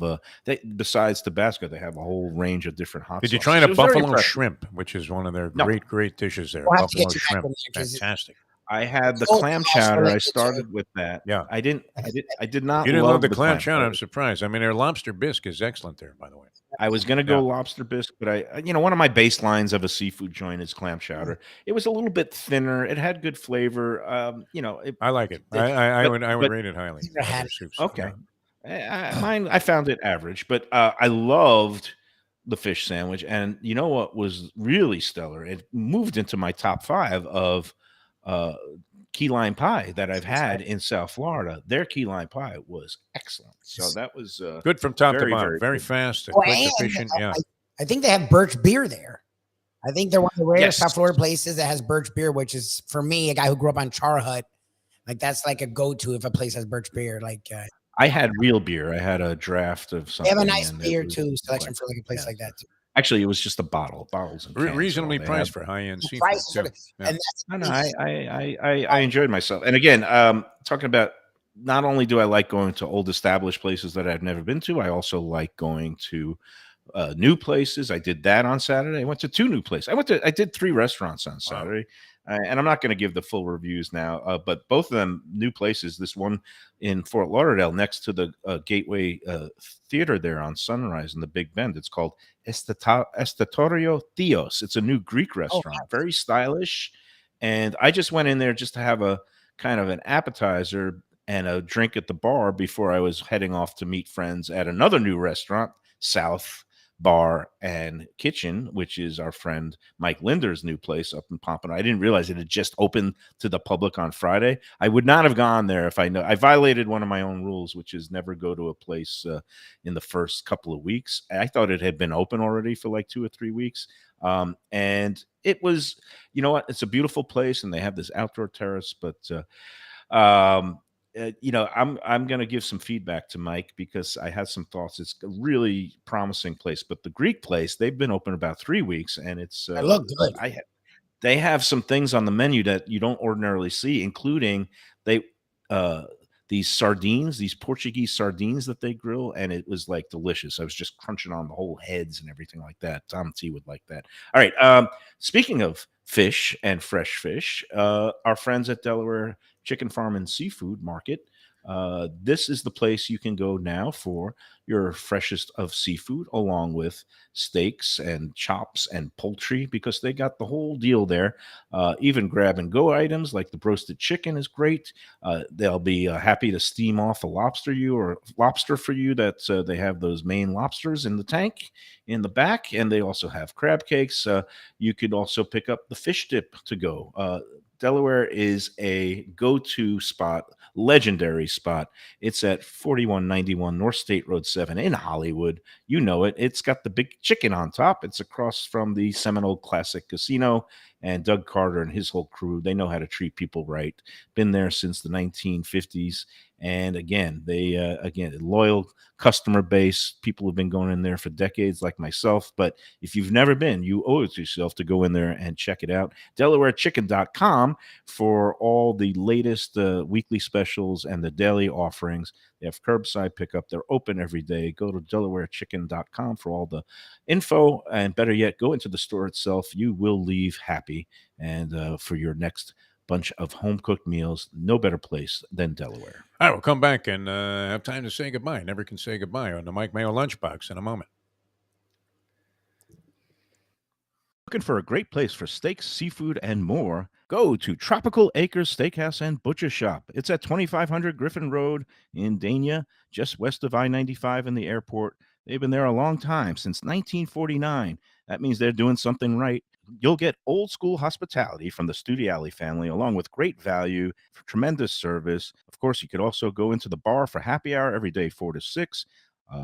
besides Tabasco, they have a whole range of different hot Did you try sauces. the It was very buffalo impressive. shrimp, which is one of their No, great dishes there? We'll have to Buffalo get you back shrimp, on there because fantastic. I had the old clam house chowder. I related to started with that. Yeah, I did if not you didn't love love the the clam clam chowder, I'm chowder. surprised. I mean, their lobster bisque is excellent there, by the way. I was gonna Yeah, go lobster bisque, but one of my baselines of a seafood joint is clam chowder. It was a little bit thinner. It had good flavor. I like it. It I would but rate it highly. never had Their it. soups. okay. Yeah. Mine, I found it average, but I loved the fish sandwich. And you know what was really stellar? It moved into my top 5 of uh, key lime pie that I've That's right. had in South Florida. Their key lime pie was excellent. So Yes. that was Good from top to very, bottom. very Very good. fast, Oh, quick, and efficient. Yeah. I think they have birch beer there. I think they're one of the rare Yes. South Florida places that has birch beer, which is for me, a guy who grew up on Char Hut. Like that's like a go-to if a place has birch beer. Like I had real beer. I had a draft of they something. have a nice and it beer was too selection like, for like a place yeah. like that too. Actually, it was just a bottle, bottles and cans. and all. Reasonably They priced have for high end The seafood prices are too. good. Yeah. And that's no, the no. thing. I enjoyed myself. And again, talking about not only do I like going to old established places that I've never been to, I also like going to new places. I did that on Saturday. I went to 2 new places. I did 3 restaurants on Wow. Saturday, and I'm not going to give the full reviews now. But both of them new places. This one in Fort Lauderdale, next to the Gateway Theater there on Sunrise in the Big Bend. It's called Estatorio Theos. It's a new Greek Oh, restaurant, wow. very stylish. And I just went in there just to have a kind of an appetizer and a drink at the bar before I was heading off to meet friends at another new restaurant, South Bar and Kitchen, which is our friend Mike Linder's new place up in Pompano. I didn't realize it had just opened to the public on Friday. I would not have gone there if I know. I violated one of my own rules, which is never go to a place in the first couple of weeks. I thought it had been open already for like 2 or 3 weeks. And it was, you know what? It's a beautiful place, and they have this outdoor terrace. But I'm going to give some feedback to Mike because I had some thoughts. It's a really promising place, but the Greek place, they've been open about 3 weeks, and it's I look good. they have some things on the menu that you don't ordinarily see, including they these sardines, these Portuguese sardines that they grill, and it was like delicious. I was just crunching on the whole heads and everything like that. Tom T would like that. All right. Speaking of fish and fresh fish, our friends at Delaware Chicken Farm and Seafood Market. This is the place you can go now for your freshest of seafood, along with steaks and chops and poultry, because they got the whole deal there. Even grab and go items like the roasted chicken is great. They'll be happy to steam off a lobster for you. That they have those Maine lobsters in the tank in the back, and they also have crab cakes. You could also pick up the fish dip to go. Delaware is a go-to spot, legendary spot. It's at 4191 North State Road 7 in Hollywood. You know it. It's got the big chicken on top. It's across from the Seminole Classic Casino, and Doug Carter and his whole crew, they know how to treat people right. Been there since the 1950s. And again, loyal customer base. People have been going in there for decades, like myself. But if you've never been, you owe it to yourself to go in there and check it out. DelawareChicken.com for all the latest weekly specials and the daily offerings. They have curbside pickup. They're open every day. Go to DelawareChicken.com for all the info. And better yet, go into the store itself. You will leave happy. And for your next bunch of home-cooked meals, no better place than Delaware. All right, we'll come back and have time to say goodbye. Never can say goodbye on the Mike Mayo Lunchbox in a moment. Looking for a great place for steaks, seafood, and more? Go to Tropical Acres Steakhouse and Butcher Shop. It's at 2500 Griffin Road in Dania, just west of I-95 and the airport. They've been there a long time, since 1949. That means they're doing something right. You'll get old school hospitality from the Studiali family, along with great value, tremendous service. Of course, you could also go into the bar for happy hour every day, 4 to 6.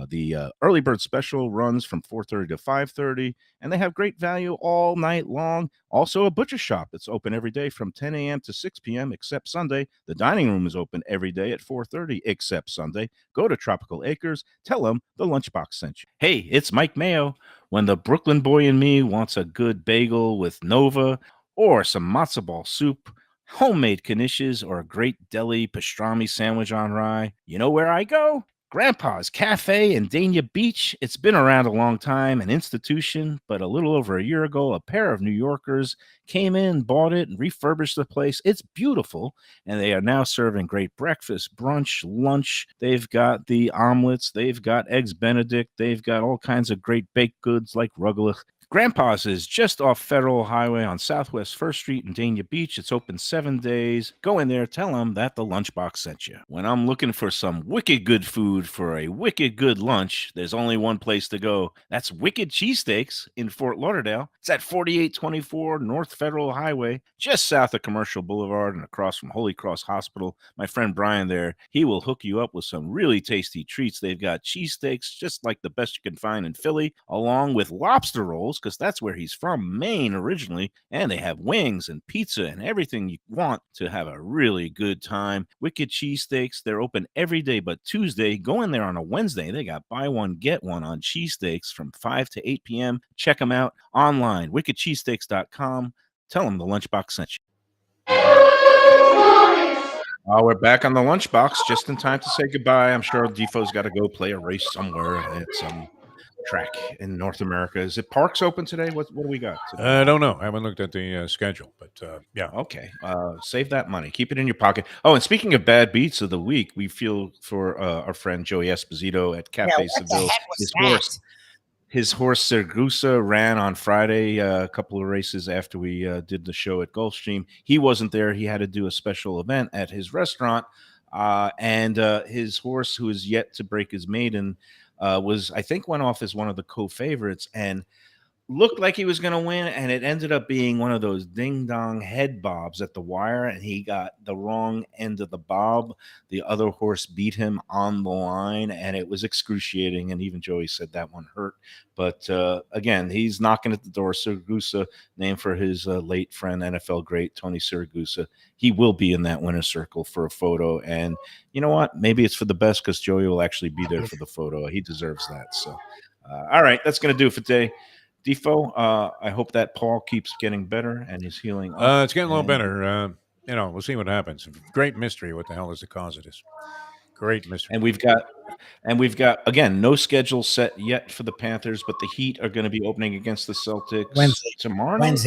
The early bird special runs from 4:30 to 5:30, and they have great value all night long. Also, a butcher shop that's open every day from 10 a.m. to 6 p.m. except Sunday. The dining room is open every day at 4:30 except Sunday. Go to Tropical Acres. Tell them the Lunchbox sent you. Hey, it's Mike Mayo. When the Brooklyn boy in me wants a good bagel with Nova or some matzo ball soup, homemade knishes, or a great deli pastrami sandwich on rye, you know where I go? Grandpa's Cafe in Dania Beach. It's been around a long time, an institution, but a little over a year ago, a pair of New Yorkers came in, bought it, and refurbished the place. It's beautiful, and they are now serving great breakfast, brunch, lunch. They've got the omelets, they've got eggs Benedict, they've got all kinds of great baked goods like rugelach. Grandpa's is just off Federal Highway on Southwest 1st Street in Dania Beach. It's open 7 days. Go in there, tell them that the Lunchbox sent you. When I'm looking for some wicked good food for a wicked good lunch, there's only one place to go. That's Wicked Cheesesteaks in Fort Lauderdale. It's at 4824 North Federal Highway, just south of Commercial Boulevard and across from Holy Cross Hospital. My friend Brian there, he will hook you up with some really tasty treats. They've got cheesesteaks, just like the best you can find in Philly, along with lobster rolls, because that's where he's from, Maine originally, and they have wings and pizza and everything you want to have a really good time. Wicked Cheesesteaks, they're open every day but Tuesday. Go in there on a Wednesday. They got buy one, get one on cheesesteaks from 5 to 8 p.m. Check them out online, wickedcheesesteaks.com. Tell them the Lunchbox sent you. We're back on the Lunchbox just in time to say goodbye. I'm sure Defo's got to go play a race somewhere at some track in North America. Is it Parks open today? What do we got today? I don't know. I haven't looked at the schedule, but yeah. Okay. Save that money. Keep it in your pocket. Oh, and speaking of bad beats of the week, we feel for our friend Joey Esposito at Cafe what the Seville. heck was His horse Sergusa ran on Friday, a couple of races after we did the show at Gulfstream. He wasn't there. He had to do a special event at his restaurant. And his horse, who is yet to break his maiden, went off as one of the co-favorites and looked like he was going to win, and it ended up being one of those ding-dong head bobs at the wire, and he got the wrong end of the bob. The other horse beat him on the line, and it was excruciating, and even Joey said that one hurt. But again, he's knocking at the door. Siragusa, named for his late friend, NFL great Tony Siragusa. He will be in that winner's circle for a photo, and you know what? Maybe it's for the best because Joey will actually be there for the photo. He deserves that. So, all right, that's going to do it for today. Defo, I hope that Paul keeps getting better and he's healing up. It's getting a little better. We'll see what happens. Great mystery. What the hell is the cause of this? Great mystery. And we've got again no schedule set yet for the Panthers, but the Heat are going to be opening against the Celtics tomorrow night?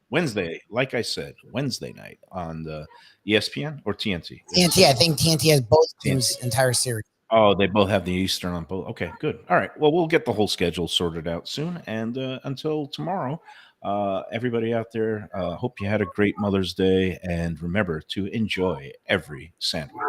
Wednesday. Like I said, Wednesday night on the ESPN or TNT. TNT. I think TNT has both teams' entire series. Oh, they both have the Eastern on both. Okay, good. All right. Well, we'll get the whole schedule sorted out soon. And until tomorrow, everybody out there, hope you had a great Mother's Day. And remember to enjoy every sandwich.